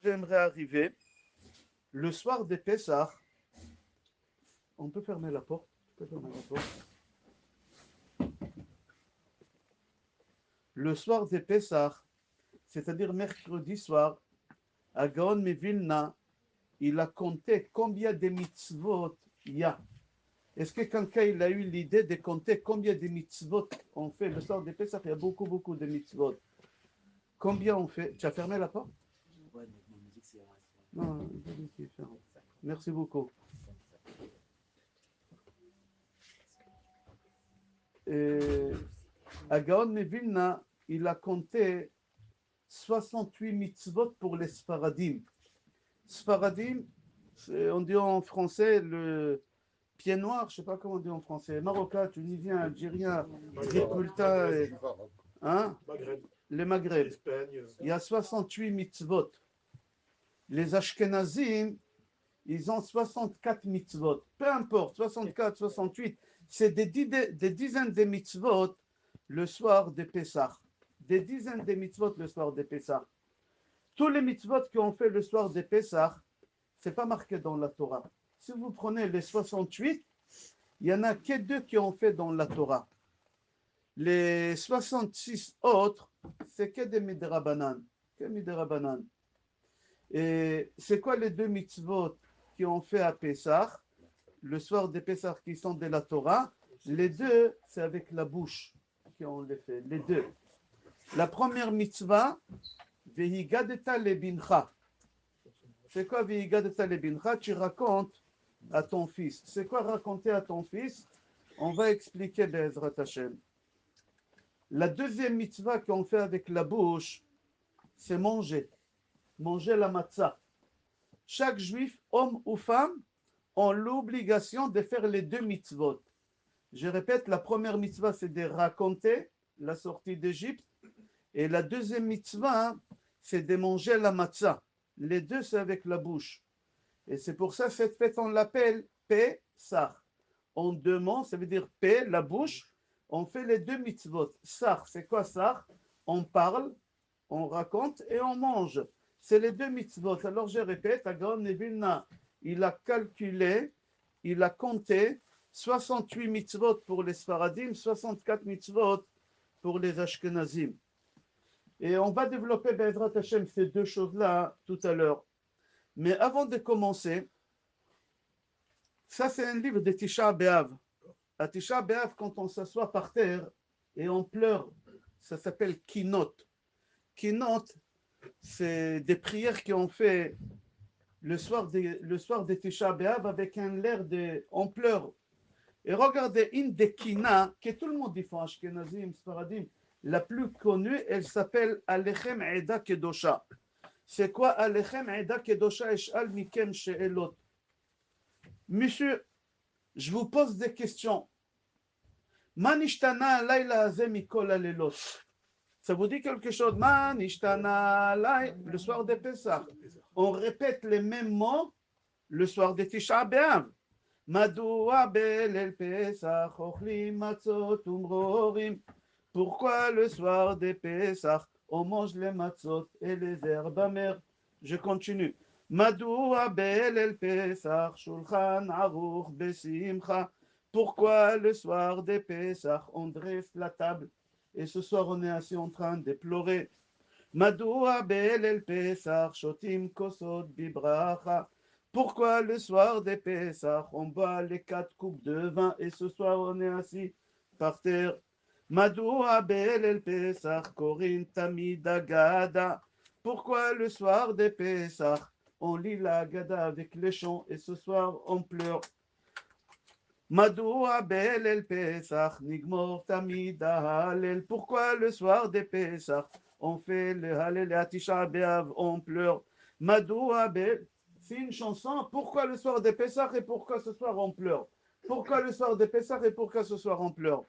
j'aimerais arriver le soir des Pessah. On peut fermer la porte. Le soir des Pessah, c'est-à-dire mercredi soir, à Gaon Mevilna, il a compté combien de mitzvot il y a. Est-ce que quelqu'un il a eu l'idée de compter combien de mitzvot on fait le soir des Pessah? Il y a beaucoup de mitzvot. Combien on fait? Tu as fermé la porte? Non, merci beaucoup. À Gaon Mevilna, il a compté 68 mitzvot pour les Sfaradim. Sfaradim, on dit en français le pied noir, je ne sais pas comment on dit en français, marocain, tunisien, algérien, ripolitain, hein? Les Maghreb. Il y a 68 mitzvot. Les Ashkenazim, ils ont 64 mitzvot. Peu importe, 64, 68, c'est des dizaines de mitzvot le soir de Pessah. Des dizaines de mitzvot le soir de Pessah. Tous les mitzvot qu'on fait le soir de Pessah, ce n'est pas marqué dans la Torah. Si vous prenez les 68, il n'y en a que 2 qui ont fait dans la Torah. Les 66 autres, c'est que des midrabanan. Que midrabanan. Et c'est quoi les 2 mitzvot qui ont fait à Pessah, le soir de Pessah qui sont de la Torah? Les 2, c'est avec la bouche qu'on les fait. Les 2. La première mitzvah, Vehigadeta lebincha. C'est quoi Vehigadeta lebincha? Tu racontes à ton fils. C'est quoi raconter à ton fils? On va expliquer Be'ezrat Hashem. La deuxième mitzvah qu'on fait avec la bouche, c'est manger. Manger la matzah. Chaque juif, homme ou femme, ont l'obligation de faire les 2 mitzvot. Je répète, la première mitzvah, c'est de raconter la sortie d'Égypte. Et la deuxième mitzvah, c'est de manger la matzah. Les 2, c'est avec la bouche. Et c'est pour ça, cette fête, on l'appelle Pessah. On demande, ça veut dire P, la bouche. On fait les 2 mitzvot. Sar, c'est quoi Sar? On parle, on raconte et on mange. C'est les 2 mitzvot. Alors je répète, à Gaon Nevilna, il a calculé, il a compté 68 mitzvot pour les Sfaradim, 64 mitzvot pour les Ashkenazim. Et on va développer Be'ezrat Hashem ces 2 choses-là tout à l'heure. Mais avant de commencer, ça c'est un livre de Tisha B'Av. À Tisha B'Av, quand on s'assoit par terre et on pleure, ça s'appelle Kinot. Kinot, c'est des prières qu'on fait le soir de Tisha B'Av avec un air de... on pleure. Et regardez, une des Kina, que tout le monde dit, Ashkenazim, Sfaradim, la plus connue, elle s'appelle Alechem Eda Kedosha. C'est quoi Alechem Eda Kedosha Esh'al Mikem She'elot? Monsieur, je vous pose des questions. Manishtana Laila Haze Mikol Alelot. Ça vous dit quelque chose? Manishtana Laila, le soir de Pessah. On répète les mêmes mots le soir de Tisha B'Av. Madoua Belel Pesach Ochlim Matzot Umrorim. Pourquoi le soir des Pessah on mange les matzot et les herbes amères? Je continue. Madoua Belel Pesach Shulchan Aruch Besimcha. Pourquoi le soir des Pessah on dresse la table et ce soir on est assis en train de pleurer? Madoua Belel Pesach Shotim Kosot Bibracha. Pourquoi le soir des Pessah on boit les 4 coupes de vin et ce soir on est assis par terre? Madoua Belel Pesach Korin Tamid Agada. Pourquoi le soir des Pessah on lit la Agada avec les chants et ce soir on pleure? Madoua Belel Pesach Nigmor Tamid Halel. Pourquoi le soir des Pessah on fait le Halel et Tisha B'Av on pleure? Madoua Belel. C'est une chanson. Pourquoi le soir des Pessah et pourquoi ce soir on pleure? Pourquoi le soir des Pessah et pourquoi ce soir on pleure?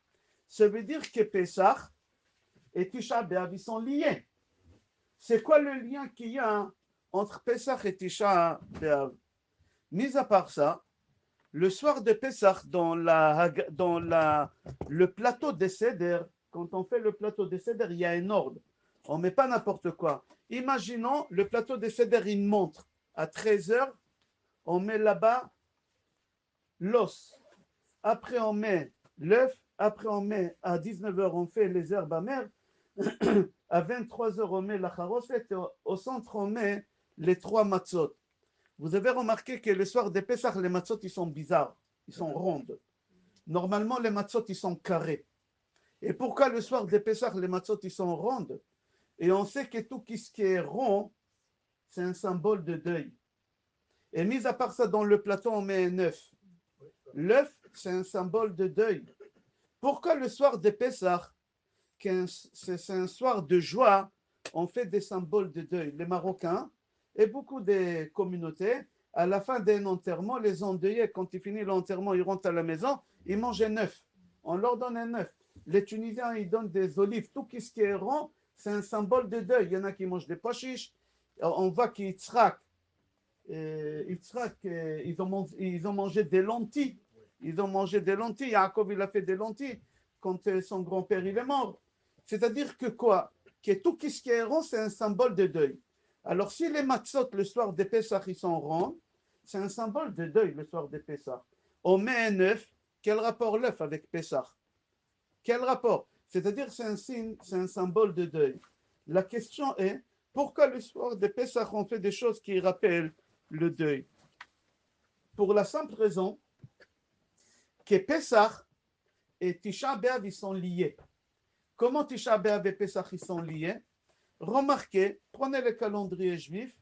Ça veut dire que Pessah et Tisha B'Av ils sont liés. C'est quoi le lien qu'il y a entre Pessah et Tisha B'Av? Mis à part ça, le soir de Pessah, le plateau des Seder, quand on fait le plateau des Seder, il y a un ordre. On ne met pas n'importe quoi. Imaginons le plateau des Seder, une montre. À 13h, on met là-bas l'os. Après, on met l'œuf. Après, on met à 19h, on fait les herbes amères. À 23h, on met la charosset. Au centre, on met les 3 matzot. Vous avez remarqué que le soir des Pessah, les matzot, ils sont bizarres. Ils sont rondes. Normalement, les matzot, ils sont carrés. Et pourquoi le soir des Pessah, les matzot, ils sont rondes? Et on sait que tout ce qui est rond, c'est un symbole de deuil. Et mis à part ça, dans le plateau, on met un œuf. L'œuf, c'est un symbole de deuil. Pourquoi le soir des Pessah, c'est un soir de joie, on fait des symboles de deuil? Les Marocains et beaucoup des communautés, à la fin d'un enterrement, les endeuillés, quand ils finissent l'enterrement, ils rentrent à la maison, ils mangent un œuf. On leur donne un œuf. Les Tunisiens, ils donnent des olives. Tout ce qui est rond, c'est un symbole de deuil. Il y en a qui mangent des pois chiches. On voit qu'ils traquent. Ils ont mangé des lentilles. Ils ont mangé des lentilles. Yaakov, il a fait des lentilles quand son grand-père il est mort. C'est-à-dire que quoi? Que tout ce qui est rond, c'est un symbole de deuil. Alors, si les matzot, le soir des Pessah, ils sont ronds, c'est un symbole de deuil, le soir des Pessah. On met un œuf. Quel rapport l'œuf avec Pessah? Quel rapport? C'est-à-dire c'est un signe, c'est un symbole de deuil. La question est, pourquoi le soir des Pessah, on fait des choses qui rappellent le deuil? Pour la simple raison que Pessah et Tisha B'Av, ils sont liés. Comment Tisha B'Av et Pessah, ils sont liés? Remarquez, prenez le calendrier juif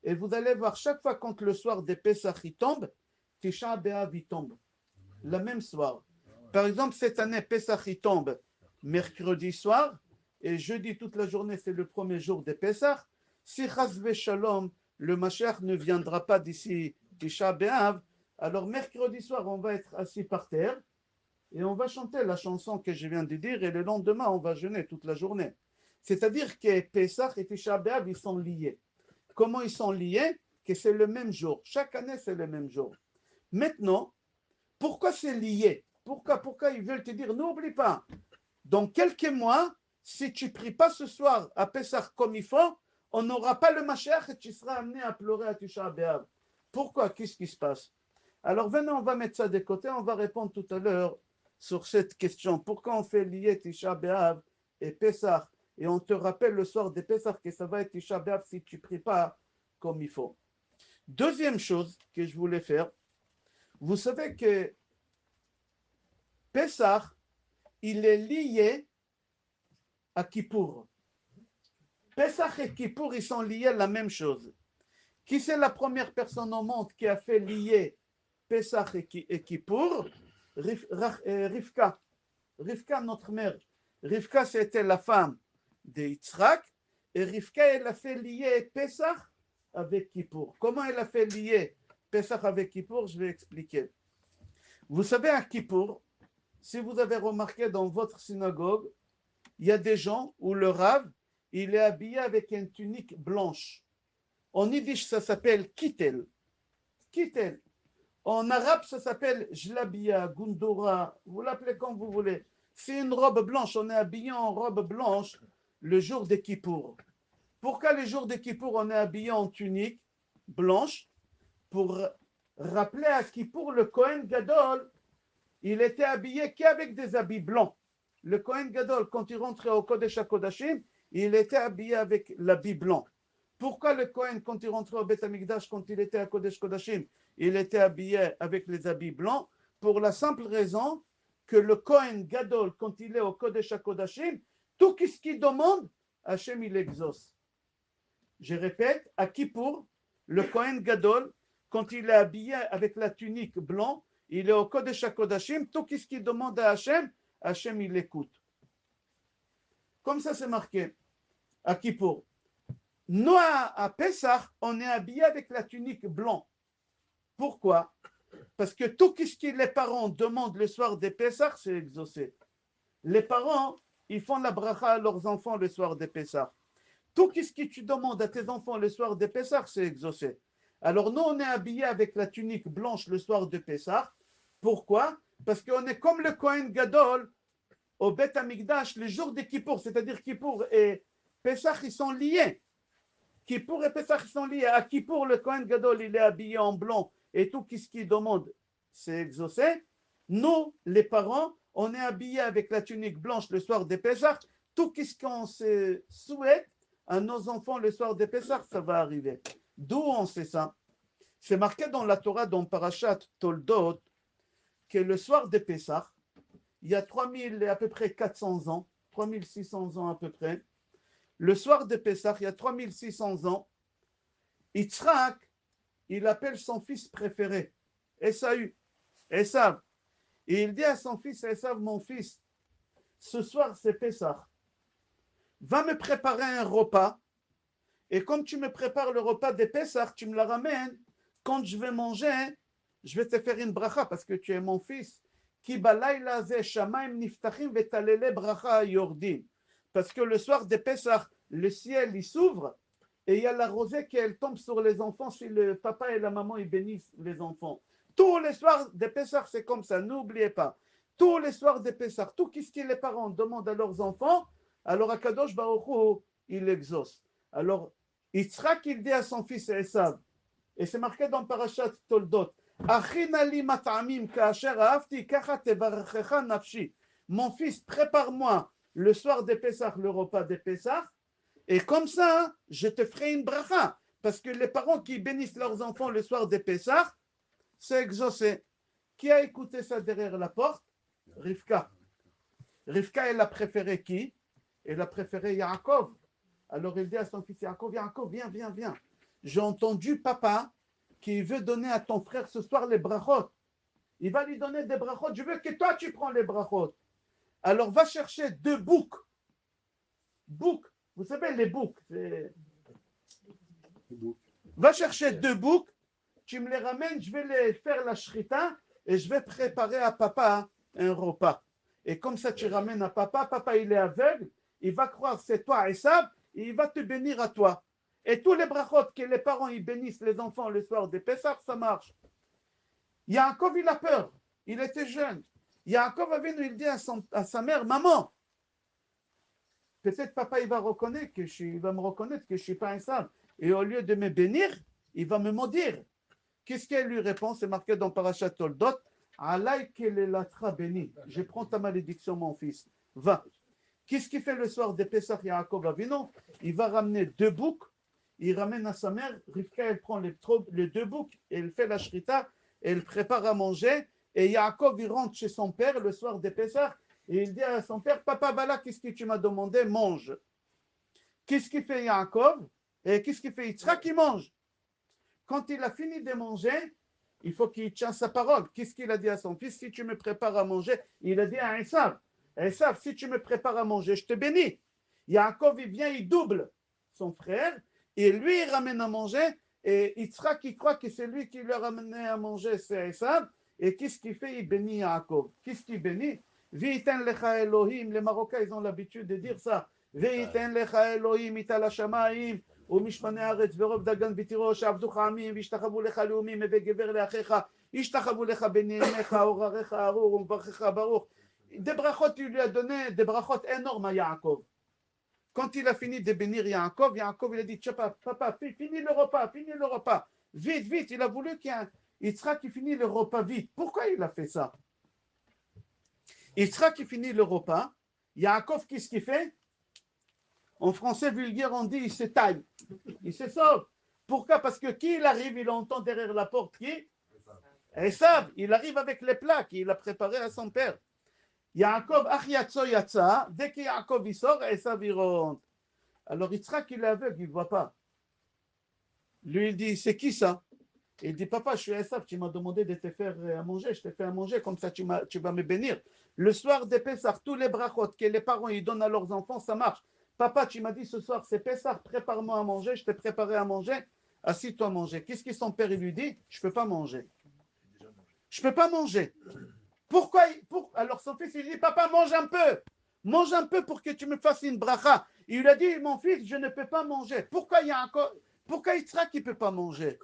et vous allez voir chaque fois quand le soir des Pessah il tombe, Tisha B'Av il tombe. Le même soir. Par exemple, cette année, Pessah il tombe mercredi soir et jeudi toute la journée, c'est le premier jour des Pessah. Si Chas Shalom, le Mashiach ne viendra pas d'ici Tisha B'Av, alors mercredi soir, on va être assis par terre et on va chanter la chanson que je viens de dire et le lendemain, on va jeûner toute la journée. C'est-à-dire que Pessah et Tisha B'Av, ils sont liés. Comment ils sont liés? Que c'est le même jour. Chaque année, c'est le même jour. Maintenant, pourquoi c'est lié? Pourquoi ils veulent te dire, n'oublie pas, dans quelques mois, si tu ne pries pas ce soir à Pessah comme il faut, on n'aura pas le Mashiach et tu seras amené à pleurer à Tisha B'Av. Pourquoi? Qu'est-ce qui se passe? Alors venez, on va mettre ça de côté, on va répondre tout à l'heure sur cette question. Pourquoi on fait lier Tisha B'Av et Pessah? Et on te rappelle le soir des Pessah que ça va être Tisha B'Av si tu ne pries pas comme il faut. Deuxième chose que je voulais faire, vous savez que Pessah, il est lié à Kippour. Pessah et Kippour, ils sont liés à la même chose. Qui c'est la première personne au monde qui a fait lier Pessah et Kippour? Rivka. Rivka, notre mère. Rivka, c'était la femme de Yitzhak. Et Rivka, elle a fait lier Pessah avec Kippour. Comment elle a fait lier Pessah avec Kippour? Je vais expliquer. Vous savez, à Kippour, si vous avez remarqué dans votre synagogue, il y a des gens où le Rav, il est habillé avec une tunique blanche. En yiddish, ça s'appelle kittel. Kittel. En arabe, ça s'appelle jlabia, gundura. Vous l'appelez comme vous voulez. C'est une robe blanche. On est habillé en robe blanche le jour des Kippour. Pourquoi le jour des Kippour, on est habillé en tunique blanche? Pour rappeler à Kippour, le Kohen Gadol, il était habillé qu'avec des habits blancs. Le Kohen Gadol, quand il rentrait au Kodesh HaKodashim, il était habillé avec l'habit blanc. Pourquoi le Kohen, quand il rentrait au Beth Amikdash, quand il était à Kodesh Kodashim, il était habillé avec les habits blancs? Pour la simple raison que le Kohen Gadol, quand il est au Kodesh HaKodashim, tout ce qu'il demande, Hachem il exauce. Je répète, à Kippour, le Kohen Gadol, quand il est habillé avec la tunique blanc, il est au Kodesh HaKodashim, tout ce qu'il demande à Hachem, Hachem il écoute. Comme ça c'est marqué à Kippour. Nous à Pessah, on est habillé avec la tunique blanc. Pourquoi? Parce que tout ce que les parents demandent le soir des Pessah, c'est exaucé. Les parents, ils font la bracha à leurs enfants le soir des Pessah. Tout ce que tu demandes à tes enfants le soir de Pessah, c'est exaucé. Alors nous, on est habillés avec la tunique blanche le soir de Pessah. Pourquoi? Parce qu'on est comme le Kohen Gadol au Beth Amikdash le jour de Kippour, c'est-à-dire Kippour et Pessah, ils sont liés. Kippour et Pessah sont liés. À Kippour, le Kohen Gadol, il est habillé en blanc et tout ce qu'il demande, c'est exaucé. Nous, les parents, on est habillés avec la tunique blanche le soir des Pessah. Tout ce qu'on se souhaite à nos enfants le soir des Pessah, ça va arriver. D'où on sait ça? C'est marqué dans la Torah, dans Parashat Toldot, que le soir des Pessah, il y a 3000, à peu près 400 ans, 3600 ans à peu près, le soir de Pessah, il y a 3600 ans, Yitzhak, il appelle son fils préféré, Esaü, Esav. Et il dit à son fils, Esav, mon fils, ce soir c'est Pessah, va me préparer un repas, et comme tu me prépares le repas de Pessah, tu me la ramènes, quand je vais manger, je vais te faire une bracha, parce que tu es mon fils. Parce que le soir de Pessah, le ciel il s'ouvre et il y a la rosée qui elle tombe sur les enfants si le papa et la maman ils bénissent les enfants. Tous les soirs de Pessah, c'est comme ça, n'oubliez pas. Tous les soirs de Pessah, tout ce que les parents demandent à leurs enfants, alors Akadosh Baruch Hu, il exauce. Alors, Yitzhak, il dit à son fils Esav, et c'est marqué dans Parashat Toldot, mon fils, prépare-moi le soir des Pessah, le repas des Pessah, et comme ça, je te ferai une bracha. Parce que les parents qui bénissent leurs enfants le soir des Pessah, c'est exaucé. Qui a écouté ça derrière la porte? Rivka. Rivka, elle a préféré qui? Elle a préféré Yaakov. Alors il dit à son fils Yaakov, Yaakov, viens, viens, viens. J'ai entendu papa qui veut donner à ton frère ce soir les brachot. Il va lui donner des brachot. Je veux que toi, tu prends les brachot. Alors va chercher 2 boucs. Boucs, vous savez les boucs. Va chercher 2 boucs. Tu me les ramènes, je vais les faire la shrita et je vais préparer à papa un repas. Et comme ça, tu ramènes à papa. Papa, il est aveugle. Il va croire que c'est toi, Esav, et il va te bénir à toi. Et tous les brachot que les parents ils bénissent les enfants le soir des Pessah, ça marche. Yaakov, il a peur. Il était jeune. Yaakov Avinu, il dit à sa mère, maman, peut-être papa, il va me reconnaître que je ne suis pas un sale. Et au lieu de me bénir, il va me maudire. Qu'est-ce qu'elle lui répond? C'est marqué dans Parashat Toldot. Alay kelelatra béni. Je prends ta malédiction, mon fils. Va. Qu'est-ce qu'il fait le soir de Pessah Yaakov Avinu? Il va ramener 2 boucs. Il ramène à sa mère. Rivka, elle prend les 2 boucs et elle fait la shrita. Elle prépare à manger. Et Yaakov, il rentre chez son père le soir de Pessah. Et il dit à son père, papa, voilà, qu'est-ce que tu m'as demandé? Mange. Qu'est-ce qu'il fait Yaakov? Et qu'est-ce qu'il fait Yitzhak? Il mange. Quand il a fini de manger, il faut qu'il tient sa parole. Qu'est-ce qu'il a dit à son fils? Si tu me prépares à manger, il a dit à Esav, Esav, si tu me prépares à manger, je te bénis. Yaakov, il vient, il double son frère, et lui, il ramène à manger, et Yitzhak, il croit que c'est lui qui lui a ramené à manger, c'est Esav, et qu'est-ce qu'il fait? Il bénit Yaakov. Qu'est-ce qu'il bénit? V'iten lecha Elohim, les Marocains, ils ont l'habitude de dire ça. V'iten lecha Elohim, ital hashamayim, ומשמני הארץ ורוב דגן ותירוש עבדוך עמים וישתחוו לך לאומים וגבר לאחיך ישתחוו לך בנעימך עורריך ארור ומברכך ברוך. Des brachot, il lui a donné des brachot énormes à Yaakov. Quand il a fini de bénir Yaakov, Yaakov il a dit papa, finis le repas, vite, vite. Il a voulu qu'il y ait un Yitzhak qui finit le repas vite. Pourquoi il a fait ça? Yitzhak qui finit le repas, Yaakov qu'est-ce qu'il fait? En français vulgaire, on dit il se taille. Il se sauve. Pourquoi? Parce que qui il arrive, il entend derrière la porte qui? Esav. Il arrive avec les plats qu'il a préparés à son père. Yaakov, Achiatso Yatsa. Dès que Yaakov il sort, Esav il rentre. Alors Yitzhak il est aveugle, il ne voit pas. Lui il dit, c'est qui ça? Il dit, papa, je suis Esav, tu m'as demandé de te faire à manger, je te fais à manger, comme ça tu vas me bénir. Le soir de Pessah, tous les brachot que les parents ils donnent à leurs enfants, ça marche. Papa, tu m'as dit ce soir, c'est Pessah, prépare-moi à manger, je t'ai préparé à manger, assis-toi à manger. Qu'est-ce que son père il lui dit? Je ne peux pas manger. Je ne peux pas manger. Pourquoi? Alors son fils, il dit, papa, mange un peu pour que tu me fasses une bracha. Il lui a dit, mon fils, je ne peux pas manger. Pourquoi Yitzhak il ne peut pas manger?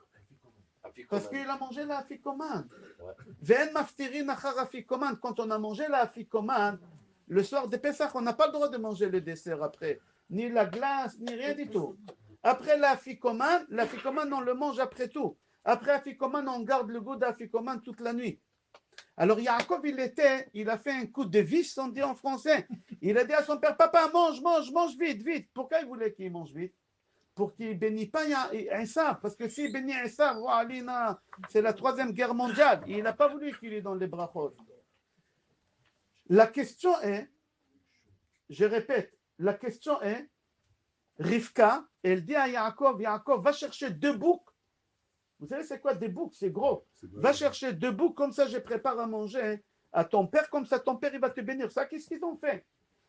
Parce qu'il a mangé la afikoman. Quand on a mangé la afikoman, le soir de Pessah, on n'a pas le droit de manger le dessert après. Ni la glace, ni rien du tout. Après l'afikoman, on le mange après tout. Après afikoman, on garde le goût d'afikoman toute la nuit. Alors Yaakov, il a fait un coup de vis, on dit en français. Il a dit à son père, papa, mange vite, vite. Pourquoi il voulait qu'il mange vite? Pour qu'il ne bénisse pas Issa. Parce que s'il bénit Issa, c'est la 3e guerre mondiale. Il n'a pas voulu qu'il est dans les brachot. La question est, je répète, la question est, Rivka, elle dit à Yaakov, va chercher 2 boucs. Vous savez c'est quoi des boucs? C'est gros. Va chercher 2 boucs, comme ça je prépare à manger à ton père, comme ça ton père il va te bénir. Ça, qu'est-ce qu'ils ont fait?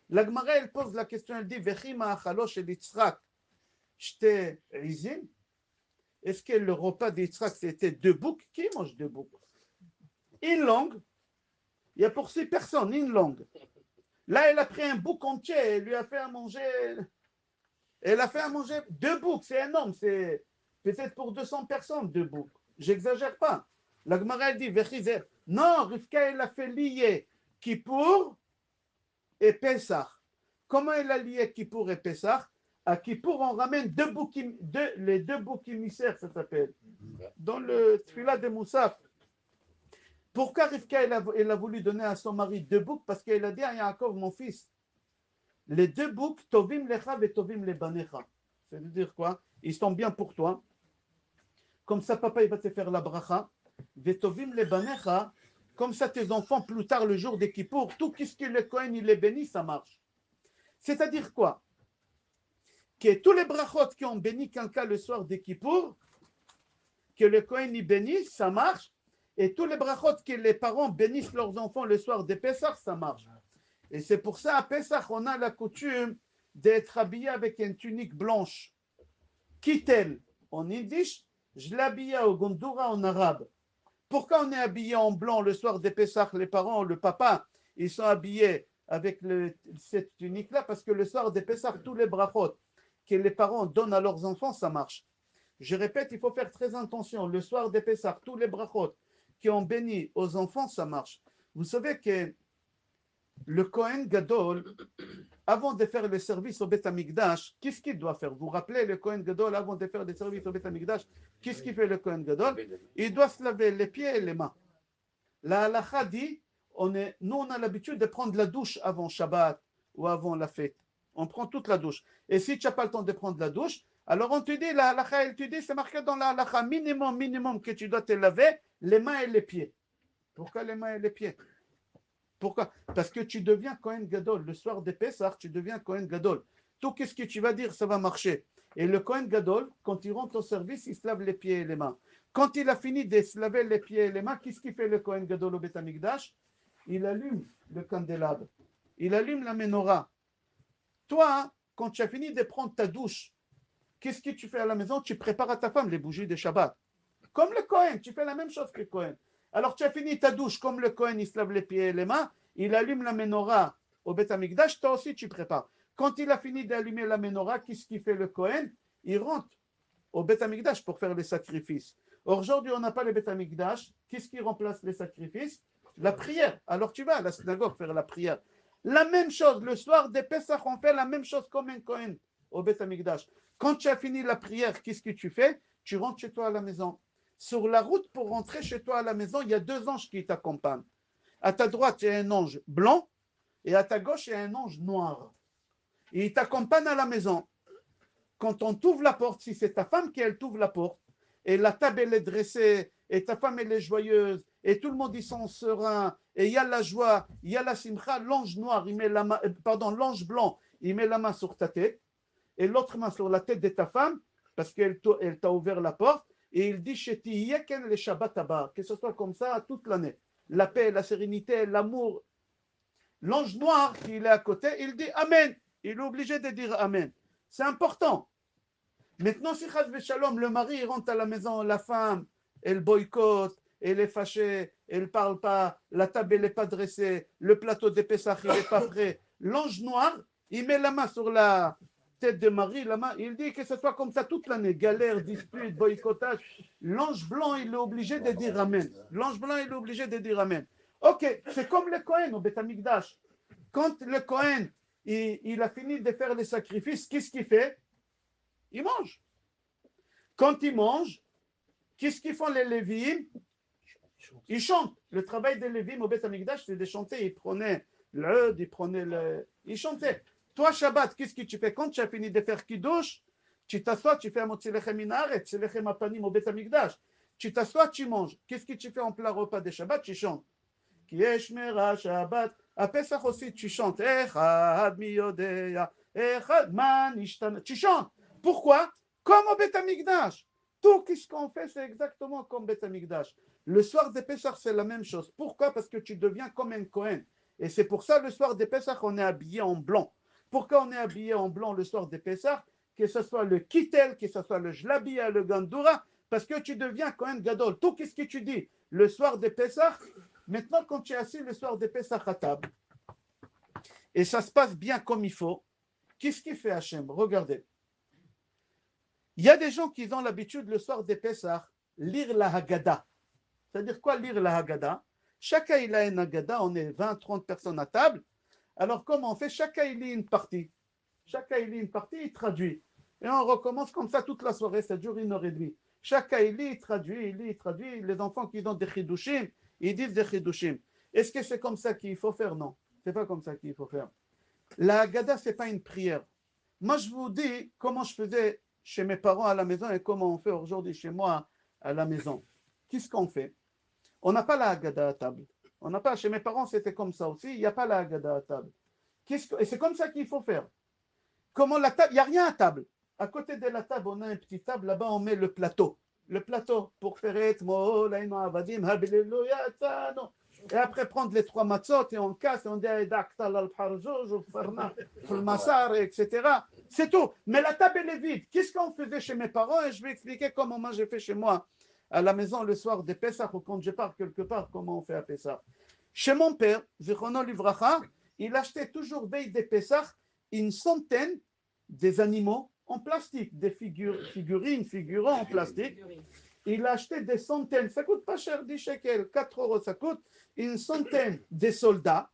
La Gemara, elle pose la question, elle dit, Vechima achalosh el Yitzhak, shte izim. Est-ce que le repas d'Yitzhak c'était 2 boucs? Qui mange 2 boucs? Une langue. Il y a pour 6 personnes, une langue. Là, elle a pris un bouc entier, elle lui a fait à manger. Elle a fait à manger 2 boucs, c'est énorme, c'est peut-être pour 200 personnes, 2 boucs. J'exagère pas. La Gemara dit, non, Rivka, elle a fait lier Kippour et Pessah. Comment elle a lié Kippour et Pessah? À Kippour, on ramène les 2 boucs émissaires, ça s'appelle, dans le Tfilah de Moussaf. Pourquoi Rivka, elle a voulu donner à son mari 2 boucs? Parce qu'elle a dit à Yaakov, mon fils, les 2 boucs, Tovim lecha et Tovim lebanecha. C'est-à-dire quoi? Ils sont bien pour toi. Comme ça, papa, il va te faire la bracha. Vetovim lebanecha. Comme ça, tes enfants, plus tard, le jour des Kippour, tout ce que le Kohen, il les bénit, ça marche. C'est-à-dire quoi? Que tous les brachot qui ont béni quelqu'un le soir des Kippour, que le Kohen, il bénit, ça marche. Et tous les brachot que les parents bénissent leurs enfants le soir des Pessah, ça marche. Et c'est pour ça, à Pessah, on a la coutume d'être habillé avec une tunique blanche. Kittel en yiddish, jlabiya au gondoura en arabe. Pourquoi on est habillé en blanc le soir des Pessah? Les parents, le papa, ils sont habillés avec cette tunique-là parce que le soir des Pessah, tous les brachot que les parents donnent à leurs enfants, ça marche. Je répète, il faut faire très attention. Le soir des Pessah, tous les brachot qui ont béni aux enfants, ça marche. Vous savez que le Kohen Gadol, avant de faire le service au Beth Amikdash, qu'est-ce qu'il doit faire? Vous vous rappelez, le Kohen Gadol, avant de faire le service au Beth Amikdash, qu'est-ce qu'il fait le Kohen Gadol? Il doit se laver les pieds et les mains. La halakha dit, nous on a l'habitude de prendre la douche avant Shabbat ou avant la fête. On prend toute la douche. Et si tu n'as pas le temps de prendre la douche, alors on te dit, la halakha, elle te dit, c'est marqué dans la halakha, minimum que tu dois te laver les mains et les pieds. Pourquoi les mains et les pieds? Pourquoi? Parce que tu deviens Kohen Gadol. Le soir des Pessah, tu deviens Kohen Gadol. Tout ce que tu vas dire, ça va marcher. Et le Kohen Gadol, quand il rentre au service, il se lave les pieds et les mains. Quand il a fini de se laver les pieds et les mains, qu'est-ce qu'il fait le Kohen Gadol au Beth Amikdash? Il allume le candélabre. Il allume la menorah. Toi, quand tu as fini de prendre ta douche, qu'est-ce que tu fais à la maison? Tu prépares à ta femme les bougies de Shabbat. Comme le Kohen, tu fais la même chose que le Kohen. Alors tu as fini ta douche, comme le Kohen, il se lave les pieds et les mains, il allume la menorah au Beth Amikdash, toi aussi tu prépares. Quand il a fini d'allumer la menorah, qu'est-ce qu'il fait le Kohen? Il rentre au Beth Amikdash pour faire les sacrifices. Aujourd'hui, on n'a pas le Beth Amikdash. Qu'est-ce qui remplace les sacrifices? La prière. Alors tu vas à la synagogue faire la prière. La même chose, le soir des Pessah, on fait la même chose comme un Kohen au Beth Amikdash. Quand tu as fini la prière, qu'est-ce que tu fais? Tu rentres chez toi à la maison. Sur la route pour rentrer chez toi à la maison, il y a 2 anges qui t'accompagnent. À ta droite, il y a un ange blanc et à ta gauche, il y a un ange noir. Et ils t'accompagnent à la maison. Quand on t'ouvre la porte, si c'est ta femme qui elle t'ouvre la porte, et la table elle est dressée, et ta femme elle est joyeuse, et tout le monde ils sont sereins, et il y a la joie, il y a la simcha, l'ange noir, il met la main, l'ange blanc, il met la main sur ta tête, et l'autre main sur la tête de ta femme, parce qu'elle t'a ouvert la porte, et il dit le Shabbat abba, que ce soit comme ça toute l'année. La paix, la sérénité, l'amour. L'ange noir qui est à côté, il dit Amen. Il est obligé de dire Amen. C'est important. Maintenant, si Chaz Shalom, le mari rentre à la maison, la femme, elle boycotte, elle est fâchée, elle ne parle pas, la table n'est pas dressée, le plateau de Pessah n'est pas prêt. L'ange noir, il met la main sur la tête de Marie, la main, il dit que ce soit comme ça toute l'année, galère, dispute, boycottage. L'ange blanc, il est obligé de dire Amen. L'ange blanc, il est obligé de dire Amen. Ok, c'est comme le Kohen au Beth Amikdash. Quand le Kohen, il a fini de faire les sacrifices, qu'est-ce qu'il fait? Ils mangent. Quand ils mangent, qu'est-ce qu'ils font les Lévim? Ils chantent. Le travail des Lévim au Beth Amikdash, c'est de chanter. Ils prenaient l'œud, ils chantaient. Toi, Shabbat, qu'est-ce que tu fais? Quand tu as fini de faire Kiddush, tu t'assois, tu fais un motzi lechem minaret, c'est lechem apanim au Beth Amikdash. Tu t'assois, tu manges. Qu'est-ce que tu fais en plein repas de Shabbat? Tu chantes. Ki yesh mera Shabbat. À Pesach aussi, tu chantes. Echad mi yodeya, echad man ishtana. Tu chantes. Pourquoi? Comme au Beth Amikdash. Tout ce qu'on fait, c'est exactement comme Beth Amikdash. Le soir de Pesach, c'est la même chose. Pourquoi? Parce que tu deviens comme un Kohen. Et c'est pour ça, le soir de Pesach, on est habillé en blanc. Pourquoi on est habillé en blanc le soir de Pesach? Que ce soit le kittel, que ce soit le jlabia, le gandoura, parce que tu deviens Kohen Gadol. Tout ce que tu dis le soir de Pesach, maintenant, quand tu es assis le soir de Pesach à table, et ça se passe bien comme il faut, qu'est-ce qu'il fait Hachem? Regardez. Il y a des gens qui ont l'habitude le soir de Pesach lire la Haggadah. C'est-à-dire quoi lire la Haggadah? Chacun il a une Haggadah, on est 20, 30 personnes à table. Alors comment on fait? Chacun il lit une partie. Chacun il lit une partie, il traduit. Et on recommence comme ça toute la soirée, ça dure 1h30. Chacun il lit, il traduit, il lit, il traduit. Les enfants qui ont des chidushim, ils disent des chidushim. Est-ce que c'est comme ça qu'il faut faire? Non, c'est pas comme ça qu'il faut faire. La Haggadah, c'est pas une prière. Moi, je vous dis comment je faisais chez mes parents à la maison et comment on fait aujourd'hui chez moi à la maison. Qu'est-ce qu'on fait? On n'a pas la Haggadah à table. On n'a pas, chez mes parents, c'était comme ça aussi. Il n'y a pas la Haggadah à table. Et c'est comme ça qu'il faut faire. Comment la table? Il n'y a rien à table. À côté de la table, on a une petite table. Là-bas, on met le plateau. Le plateau pour faire et après prendre les 3 matzot et on casse et on dit etc. C'est tout. Mais la table elle est vide. Qu'est-ce qu'on faisait chez mes parents? Et je vais expliquer comment moi j'ai fait chez moi à la maison le soir de Pessah ou quand je pars quelque part, comment on fait à Pessah. Chez mon père, Zichrono Livracha, il achetait toujours veille de Pessah une centaine des animaux en plastique, des figurines, figurants en plastique. Il a acheté des centaines, ça coûte pas cher, 10 shekels, 4 euros, ça coûte une centaine de soldats,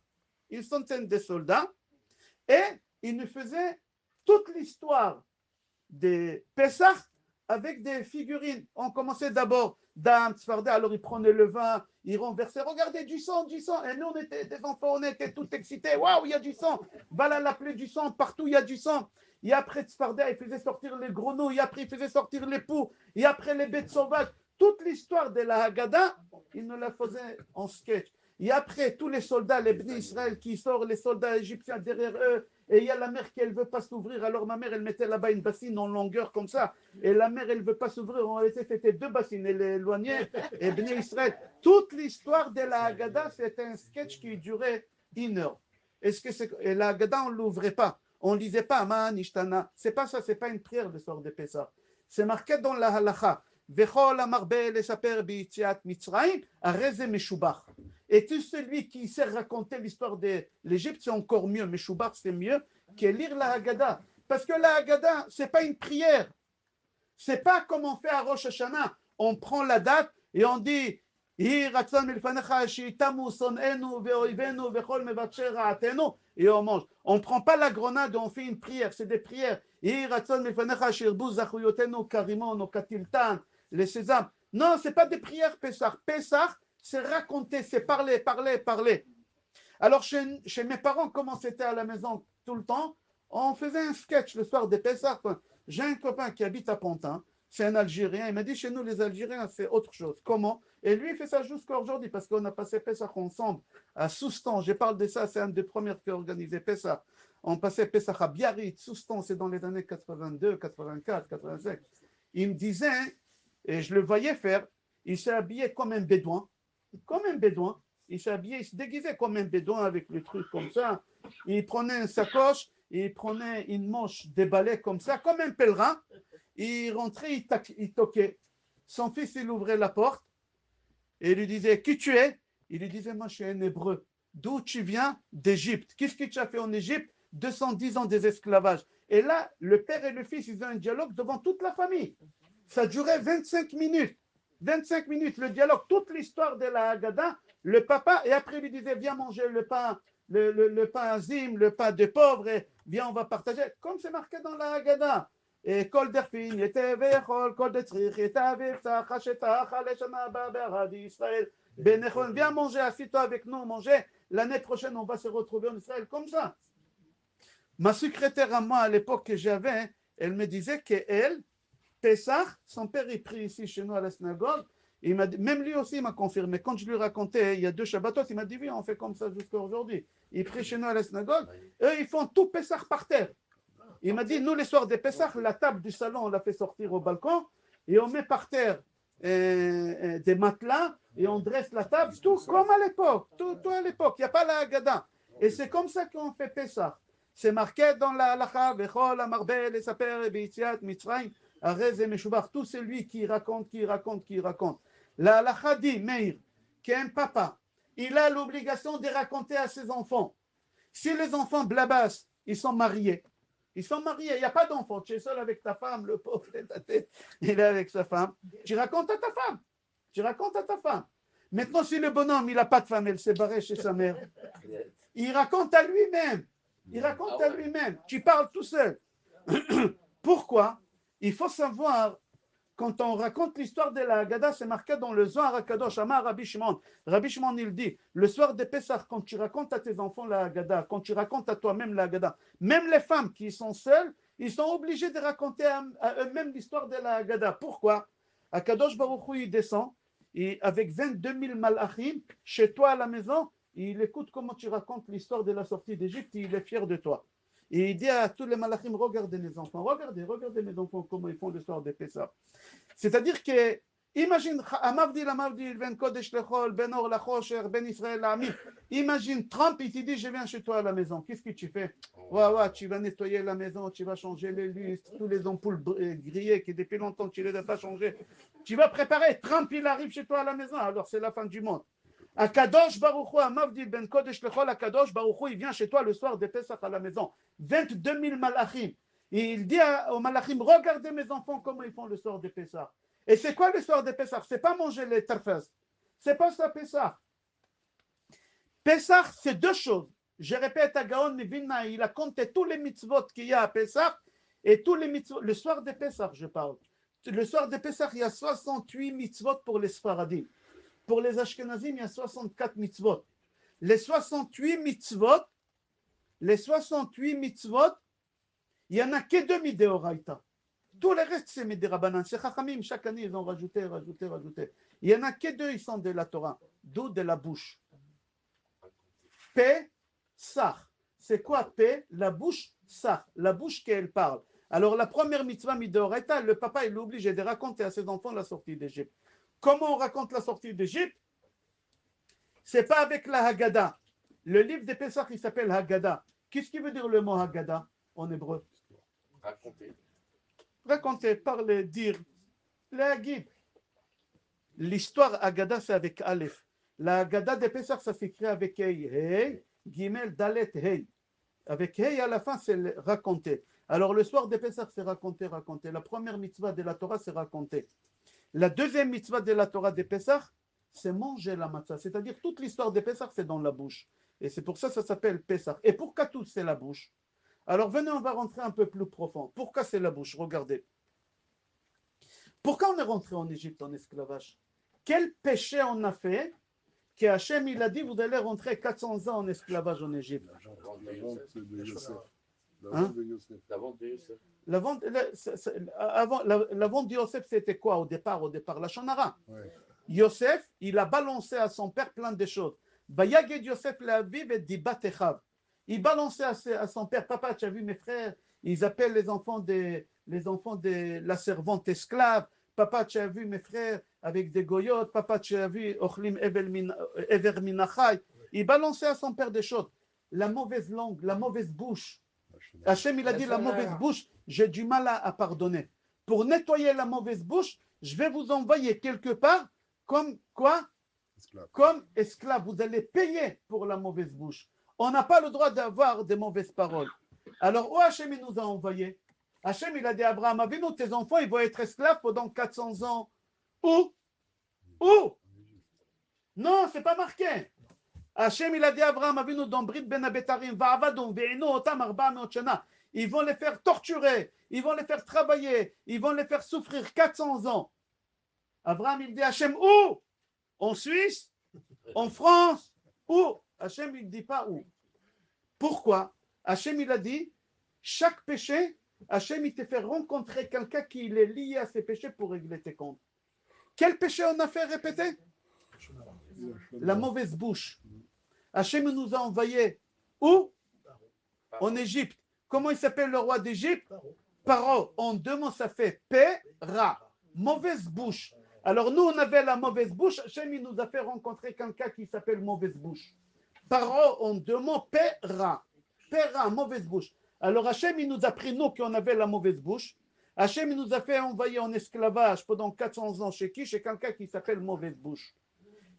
et il nous faisait toute l'histoire des Pessah avec des figurines. On commençait d'abord Dame, Tzfarda, alors il prenait le vin, il renversait, regardez du sang, et nous on était des enfants, on était tout excités, waouh, il y a du sang, voilà l'appeler du sang, partout il y a du sang. Et après Tzfarda, il faisait sortir les grenouilles, et après il faisait sortir les poux, et après les bêtes sauvages. Toute l'histoire de la Haggadah, il nous la faisait en sketch. Et après, tous les soldats, les Bnei Israël qui sortent, les soldats égyptiens derrière eux, et il y a la mer qui ne veut pas s'ouvrir. Alors ma mère, elle mettait là-bas une bassine en longueur comme ça, et la mer, elle ne veut pas s'ouvrir. On laissait, c'était 2 bassines, elle éloignait, et Bnei Israël. Toute l'histoire de la Haggadah, c'était un sketch qui durait 1 heure. Et la Haggadah, on ne l'ouvrait pas. On ne lisait pas Aman, Ishtana. C'est pas ça, c'est pas une prière de sort de Pessah. C'est marqué dans la halacha. Vechol amarbe lesaper bi'itziat Mitzrayim, areze meshubach. Et tout celui qui sait raconter l'histoire de l'Égypte, c'est encore mieux. Meshubach, c'est mieux que lire la Haggadah. Parce que la Haggadah, c'est pas une prière. C'est pas comme on fait à Rosh Hashanah. On prend la date et on dit et on mange. On ne prend pas la grenade et on fait une prière, c'est des prières. Les sésames. Non, ce n'est pas des prières, Pessah. Pessah, c'est raconter, c'est parler, parler, parler. Alors, chez mes parents, comment c'était à la maison tout le temps, on faisait un sketch le soir de Pessah. J'ai un copain qui habite à Pantin, c'est un Algérien. Il m'a dit, chez nous, les Algériens, c'est autre chose. Comment? Et lui, il fait ça jusqu'à aujourd'hui, parce qu'on a passé Pessah ensemble à Soustan. Je parle de ça, c'est un des premiers qui a organisé Pessah. On passait Pessah à Biarritz, Soustan, c'est dans les années 82, 84, 85. Il me disait, et je le voyais faire, il s'est habillé comme un bédouin, comme un bédouin. Il s'habillait, il se déguisait comme un bédouin avec le truc comme ça. Il prenait une sacoche, il prenait une manche déballée comme ça, comme un pèlerin. Il rentrait, il toquait. Son fils, il ouvrait la porte et il lui disait, qui tu es? Il lui disait, moi je suis un hébreu. D'où tu viens? D'Égypte. Qu'est-ce que tu as fait en Égypte? 210 ans des esclavages. Et là, le père et le fils, ils ont un dialogue devant toute la famille. Ça durait 25 minutes. 25 minutes, le dialogue, toute l'histoire de la Haggadah, le papa, et après il lui disait, viens manger le pain, le pain azim, le pain des pauvres, et viens, on va partager, comme c'est marqué dans la Haggadah. כל דכפין יתה ויכול, כל דצריך יתה ויפתח, השטח לשנה הבאה בארד ישראל. Benechon, viens manger, assis-toi avec nous, manger. L'année prochaine, on va se retrouver en Israël comme ça. Ma secrétaire à moi, à l'époque que j'avais, elle me disait qu'elle, Pessah, son père est pris ici chez nous à la synagogue. Il m'a dit, même lui aussi m'a confirmé. Quand je lui racontais, il y a 2 Shabbatot, il m'a dit, oui, on fait comme ça jusqu'à aujourd'hui. Il prie chez nous à la synagogue. Eux, ils font tout Pessah par terre. Il m'a dit, nous, les soirs des Pessah, la table du salon, on l'a fait sortir au balcon et on met par terre des matelas et on dresse la table, tout comme à l'époque, tout à l'époque, il n'y a pas la Haggadah. Et c'est comme ça qu'on fait Pessah. C'est marqué dans la halacha, Vechol, Amarbel, et Saper, et Beitziat, Mitzrayim, Arez et Meshubach, tout celui qui raconte. La halacha dit, Meir, qu'un papa, il a l'obligation de raconter à ses enfants. Si les enfants blabas, ils sont mariés, il n'y a pas d'enfant, tu es seul avec ta femme, le pauvre, il est avec sa femme, tu racontes à ta femme. Maintenant, si le bonhomme, il n'a pas de femme, elle s'est barrée chez sa mère, il raconte à lui-même, tu parles tout seul. Pourquoi? Il faut savoir, quand on raconte l'histoire de la Haggadah, c'est marqué dans le Zohar HaKadosh, Amar Rabbi Shimon. Rabbi Shimon, il dit, le soir de Pessah, quand tu racontes à tes enfants la Haggadah, quand tu racontes à toi-même la Haggadah, même les femmes qui sont seules, ils sont obligés de raconter à eux-mêmes l'histoire de la Haggadah. Pourquoi? HaKadosh Baruch Hu, il descend, et avec 22 000 malachim, chez toi à la maison, il écoute comment tu racontes l'histoire de la sortie d'Égypte, et il est fier de toi. Et il dit à tous les malachim, regardez les enfants, regardez mes enfants, comment ils font le soir de Pessah. C'est-à-dire que, imagine, ben Kodesh lechol, ben Or lachosher, ben Israël l'ami. Imagine, Trump, il te dit, je viens chez toi à la maison. Qu'est-ce que tu fais? Ouais, tu vas nettoyer la maison, tu vas changer les lustres, tous les ampoules grillées qui depuis longtemps tu ne les as pas changées. Tu vas préparer. Trump, il arrive chez toi à la maison, alors c'est la fin du monde. Akadosh Baruch Hu, Amavdil ben Kodesh lechol, Akadosh Baruch Hu, il vient chez toi le soir de Pessah à la maison. 22 000 malachim. Et il dit aux malachim, regardez mes enfants comment ils font le soir de Pessah. Et c'est quoi le soir de Pessah? C'est pas manger les tarfas. C'est pas ça Pessah. Pessah, c'est 2 choses. Je répète à Gaon Mivilna, il a compté tous les mitzvot qu'il y a à Pessah et tous les mitzvot. Le soir de Pessah, je parle. Le soir de Pessah, il y a 68 mitzvot pour les Sfaradim. Pour les Ashkenazim, il y a 64 mitzvot. Les 68 mitzvot, il n'y en a que 2 midéoraïta. Tout le reste, c'est midérabanan. C'est Chachamim, chaque année, ils ont rajouté. Il n'y en a que 2, ils sont de la Torah, d'où de la bouche. Pessah. C'est quoi P? La bouche, Sah. La bouche qu'elle parle. Alors, la première mitzvah midéoraïta, le papa, il est obligé de raconter à ses enfants la sortie d'Égypte. Comment on raconte la sortie d'Égypte? C'est pas avec la Haggadah. Le livre de Pessah, il s'appelle Haggadah. Qu'est-ce qui veut dire le mot Haggadah en hébreu? Raconter, parler, dire. La guide. L'histoire Haggadah, c'est avec Aleph. La Haggadah de Pessah, ça s'écrit avec Hey. Hey, Gimel, Dalet, Hey. Avec Hey à la fin, c'est raconter. Alors le soir de Pessah, c'est raconter. La première mitzvah de la Torah, c'est raconter. La deuxième mitzvah de la Torah de Pessah, c'est manger la matzah. C'est-à-dire toute l'histoire de Pessah, c'est dans la bouche. Et c'est pour ça que ça s'appelle Pessah. Et pourquoi tout c'est la bouche? Alors venez, on va rentrer un peu plus profond. Pourquoi c'est la bouche? Regardez. Pourquoi on est rentré en Égypte en esclavage? Quel péché on a fait qu'Hachem il a dit vous allez rentrer 400 ans en esclavage en Égypte? La vente de Yosef, c'était quoi au départ? La Shonara. Ouais. Yosef, il a balancé à son père plein de choses. Bayaged Yosef l'Aviv et dit Batechav. Il balançait à son père, papa, tu as vu mes frères, ils appellent les enfants de la servante esclave. Papa, tu as vu mes frères avec des goyotes. Papa, tu as vu Ochlim Ever Minachai. Il balançait à son père des choses. La mauvaise langue, la mauvaise bouche. Hachem, il a dit la mauvaise bouche, j'ai du mal à pardonner. Pour nettoyer la mauvaise bouche, je vais vous envoyer quelque part comme quoi? Comme esclave. Vous allez payer pour la mauvaise bouche. On n'a pas le droit d'avoir des mauvaises paroles. Alors, où Hachem il nous a envoyés? Hachem, il a dit à Abraham, Avinu, tes enfants, ils vont être esclaves pendant 400 ans. Où? Non, c'est pas marqué. Hachem, il a dit à Abraham Avinu dans Brit Ben Abetarim, Va'avadum ve'inu otam 400 shana. ils vont les faire torturer, ils vont les faire travailler, ils vont les faire souffrir 400 ans. Abraham, il dit Hachem, où? En Suisse? En France? Où? Hachem, il ne dit pas où. Pourquoi? Hachem, il a dit, chaque péché, Hachem, il te fait rencontrer quelqu'un qui est lié à ses péchés pour régler tes comptes. Quel péché on a fait répéter? La mauvaise bouche. Hachem nous a envoyés où? En Égypte. Comment il s'appelle le roi d'Égypte? Paro. En 2 mots, ça fait Pera. Mauvaise bouche. Alors nous, on avait la mauvaise bouche. Hachem, il nous a fait rencontrer quelqu'un qui s'appelle mauvaise bouche. Paro, en 2 mots, Pera. Pera, mauvaise bouche. Alors Hachem, il nous a pris, nous, qui on avait la mauvaise bouche. Hachem, il nous a fait envoyer en esclavage pendant 400 ans chez qui? Chez quelqu'un qui s'appelle mauvaise bouche.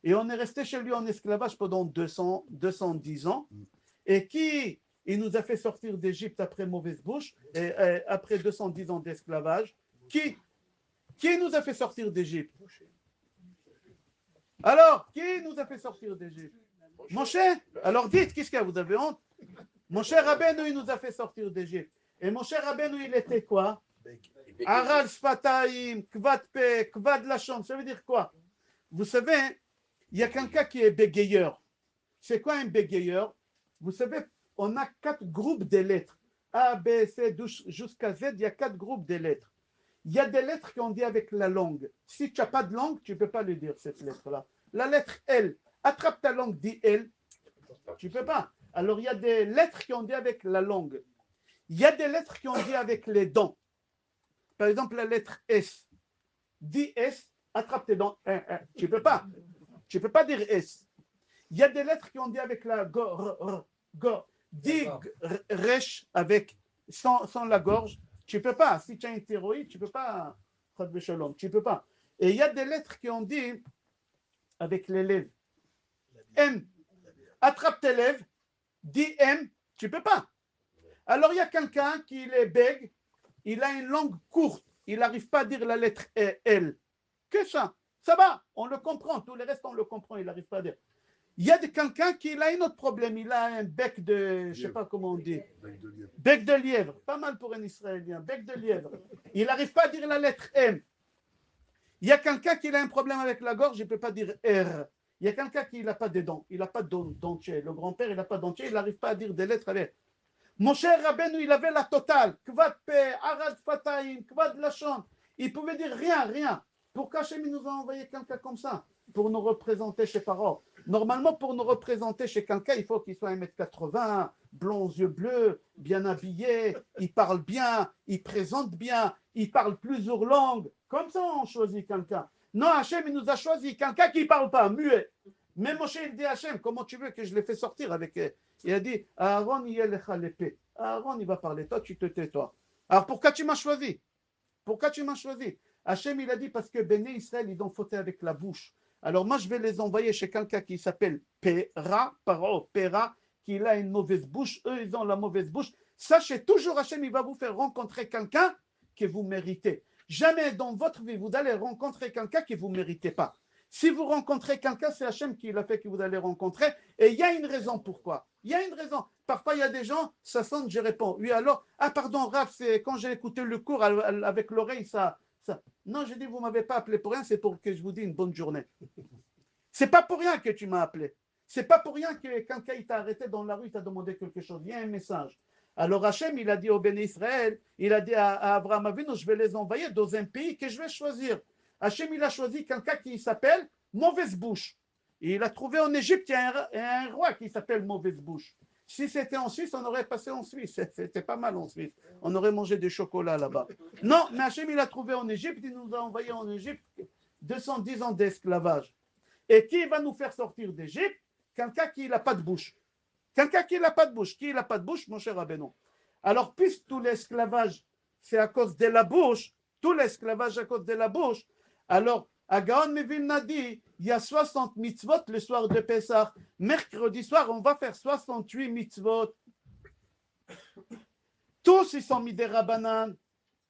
Et on est resté chez lui en esclavage pendant 210 ans. Et qui il nous a fait sortir d'Égypte après mauvaise bouche, et après 210 ans d'esclavage? Qui nous a fait sortir d'Égypte? Alors, qui nous a fait sortir d'Égypte? Moshe. Alors dites, qu'est-ce qu'il y a? Vous avez honte? Moshe Rabbeinu, il nous a fait sortir d'Égypte. Et Moshe Rabbeinu, il était quoi? Aral Sfataim, Kvad Pe, Kvad Lachon. Ça veut dire quoi? Vous savez, il y a quelqu'un qui est bégayeur. C'est quoi un bégayeur? Vous savez, on a 4 groupes de lettres. A, B, C, jusqu'à Z, il y a 4 groupes de lettres. Il y a des lettres qu'on dit avec la langue. Si tu n'as pas de langue, tu ne peux pas le dire, cette lettre-là. La lettre L, attrape ta langue, dis L. Tu ne peux pas. Alors, il y a des lettres qu'on dit avec la langue. Il y a des lettres qu'on dit avec les dents. Par exemple, la lettre S. Dis S, attrape tes dents. Tu ne peux pas. Tu ne peux pas dire S. Il y a des lettres qu'on dit avec la gorge. Dis resh avec sans la gorge. Tu ne peux pas. Si tu as une thyroïde, tu ne peux pas. Tu ne peux pas. Et il y a des lettres qu'on dit avec les lèvres. M. Attrape tes lèvres. Dis M. Tu ne peux pas. Alors il y a quelqu'un qui est bègue. Il a une langue courte. Il n'arrive pas à dire la lettre L. Que ça? Ça va. On le comprend. Tous les restes, on le comprend. Il n'arrive pas à dire. Il y a quelqu'un qui a un autre problème. Il a un bec de, je ne sais pas comment on dit. Bec de lièvre. Pas mal pour un Israélien. Bec de lièvre. Il n'arrive pas à dire la lettre M. Il y a quelqu'un qui a un problème avec la gorge. Il ne peut pas dire R. Il y a quelqu'un qui n'a pas de dents. Il n'a pas de dentier. Le grand-père, il n'a pas de dentier. Il n'arrive pas à dire des lettres avec. Mon cher Rabbeinu, il avait la totale. Kvad Pe, Arad Fataim, Kvad Lachon. Il pouvait dire rien. Pourquoi Hachem nous a envoyé quelqu'un comme ça? Pour nous représenter chez Paro. Normalement, pour nous représenter chez quelqu'un, il faut qu'il soit 1m80, blond aux yeux bleus, bien habillé, il parle bien, il présente bien, il parle plusieurs langues. Comme ça, on choisit quelqu'un. Non, Hachem, il nous a choisi quelqu'un qui ne parle pas, muet. Mais Moshe, il dit à Hachem, comment tu veux que je les fais sortir avec... Il a dit, Aaron, il y a l'épée. Aaron, il va parler. Toi, tu te tais, toi. Alors, pourquoi tu m'as choisi? Pourquoi tu m'as choisi? Hachem, il a dit, parce que Béné Israël, ils ont fauté avec la bouche. Alors, moi, je vais les envoyer chez quelqu'un qui s'appelle Pera, Paro, Pera, qui a une mauvaise bouche. Eux, ils ont la mauvaise bouche. Sachez toujours, Hachem, il va vous faire rencontrer quelqu'un que vous méritez. Jamais dans votre vie, vous allez rencontrer quelqu'un que vous ne méritez pas. Si vous rencontrez quelqu'un, c'est Hachem qui l'a fait que vous allez rencontrer. Et il y a une raison pourquoi. Il y a une raison. Parfois, il y a des gens, ça sonne, je réponds. Oui, alors, pardon, Raph, c'est quand j'ai écouté le cours avec l'oreille, ça. Non, je dis, vous ne m'avez pas appelé pour rien, c'est pour que je vous dise une bonne journée. C'est pas pour rien que tu m'as appelé. C'est pas pour rien que quelqu'un t'a arrêté dans la rue, t'a demandé quelque chose. Il y a un message. Alors Hachem, il a dit au Béné Israël, il a dit à Abraham Avinu, je vais les envoyer dans un pays que je vais choisir. Hachem, il a choisi quelqu'un qui s'appelle Mauvaise Bouche. Et il a trouvé en Égypte, il y a un roi qui s'appelle Mauvaise Bouche. Si c'était en Suisse, on aurait passé en Suisse. C'était pas mal en Suisse. On aurait mangé du chocolat là-bas. Non, mais Hachem, il a trouvé en Égypte, il nous a envoyé en Égypte 210 ans d'esclavage. Et qui va nous faire sortir d'Égypte? Quelqu'un qui n'a pas de bouche. Quelqu'un qui n'a pas de bouche. Qui n'a pas de bouche, mon cher Rabbeinu? Alors, puisque tout l'esclavage, c'est à cause de la bouche, tout l'esclavage à cause de la bouche, alors, à Gaon Mevilna dit, il y a 60 mitzvot le soir de Pessah. Mercredi soir, on va faire 68 mitzvot. Tous, ils sont mis des Rabbanan,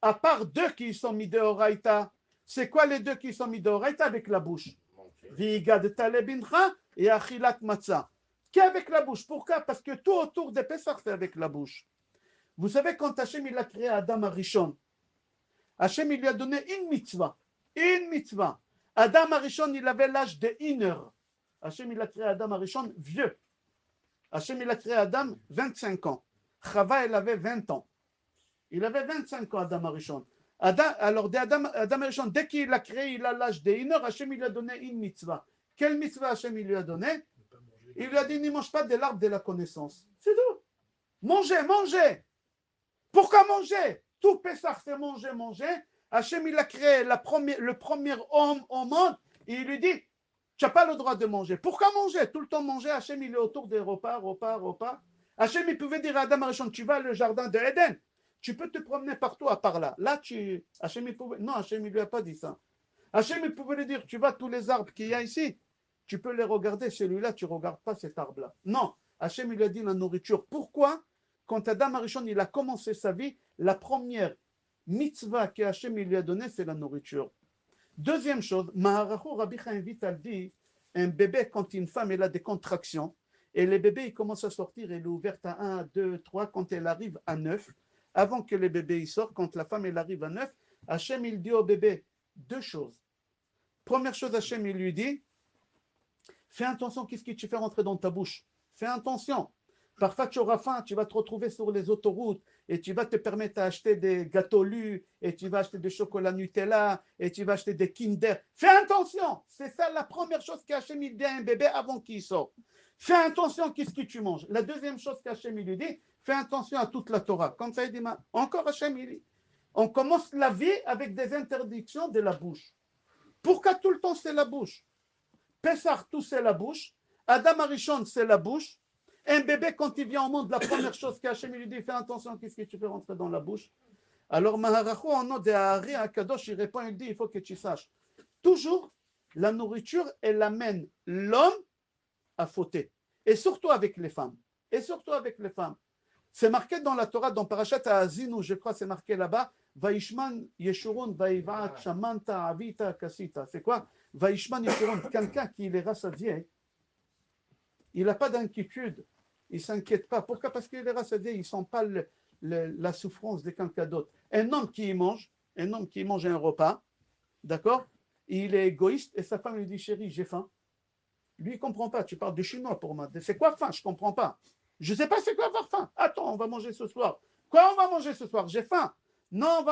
à part 2 qui sont mis de Horaïta. C'est quoi les 2 qui sont mis de Horaïta? Avec la bouche. Vigad talebincha et achilat matzah. Qu'avec la bouche. Pourquoi? Parce que tout autour de Pessah, c'est avec la bouche. Vous savez, quand Hachem il a créé Adam Arishon, Hachem il lui a donné une mitzvah. Une mitzvah. Adam Arishon, il avait l'âge de Iner. Hachem il a créé Adam Arishon vieux. Hachem il a créé Adam 25 ans. Chava, elle avait 20 ans. Il avait 25 ans, Adam Arishon. Alors, Adam Arishon, dès qu'il a créé, il a l'âge de Iner, Hachem il lui a donné une mitzvah. Quelle mitzvah Hachem il lui a donné? Il lui a dit, ne mange pas de l'arbre de la connaissance. C'est tout. Mangez, mangez. Pourquoi manger? Tout Pessah, c'est manger, manger. Hachem, il a créé le premier homme au monde et il lui dit, tu n'as pas le droit de manger. Pourquoi manger? Tout le temps manger. Hachem, il est autour des repas. Hachem, il pouvait dire à Adam Arishon, tu vas au jardin de Éden. Tu peux te promener partout à part là. Là, Hachem, il pouvait... Non, Hachem, il ne lui a pas dit ça. Hachem, il pouvait lui dire, tu vas tous les arbres qu'il y a ici. Tu peux les regarder. Celui-là, tu ne regardes pas cet arbre-là. Non. Hachem, il lui a dit la nourriture. Pourquoi? Quand Adam Arishon il a commencé sa vie, la première mitzvah que Hachem lui a donnée, c'est la nourriture. Deuxième chose, Maharacho Rabbi Chaim Vital dit, un bébé, quand une femme elle a des contractions, et les bébés ils commencent à sortir, elle est ouverte à 1, 2, 3, quand elle arrive à 9, avant que les bébés ils sortent, quand la femme elle arrive à 9, Hachem il dit au bébé deux choses. Première chose, Hachem il lui dit, fais attention, qu'est-ce que tu fais rentrer dans ta bouche? Fais attention. Parfois, tu auras faim, tu vas te retrouver sur les autoroutes et tu vas te permettre d'acheter des gâteaux lus et tu vas acheter des chocolats Nutella et tu vas acheter des Kinder. Fais attention. C'est ça la première chose qu'Hachem dit à un bébé avant qu'il sorte. Fais attention, qu'est-ce que tu manges. La deuxième chose qu'Hachem lui dit, fais attention à toute la Torah. Comme ça, il dit, encore Hachem, il dit, on commence la vie avec des interdictions de la bouche. Pourquoi tout le temps c'est la bouche? Pessah, tout c'est la bouche. Adam Arishon, c'est la bouche. Un bébé, quand il vient au monde, la première chose qu'Hachem lui dit, fais attention, qu'est-ce que tu fais rentrer dans la bouche? Alors, Maharacho, en nom de Hari Akadosh, il répond, il dit, il faut que tu saches. Toujours, la nourriture, elle amène l'homme à fauter. Et surtout avec les femmes. Et surtout avec les femmes. C'est marqué dans la Torah, dans Parashat Azinu, je crois, c'est marqué là-bas, Vaishman Yeshurun Vaivat Shamanta Avita Kasita. C'est quoi? Vaishman Yeshurun, quelqu'un qui est rassasié, il n'a pas d'inquiétude, il ne s'inquiète pas. Pourquoi? Parce qu'il est rassasié, il ne sent pas la souffrance de quelqu'un d'autre. Un homme qui mange un repas, d'accord? Il est égoïste et sa femme lui dit, chérie, j'ai faim. Lui, il ne comprend pas. Tu parles de chinois pour moi. C'est quoi faim? Je ne comprends pas. Je ne sais pas c'est quoi avoir faim. Attends, on va manger ce soir. Quoi, on va manger ce soir? J'ai faim. Non,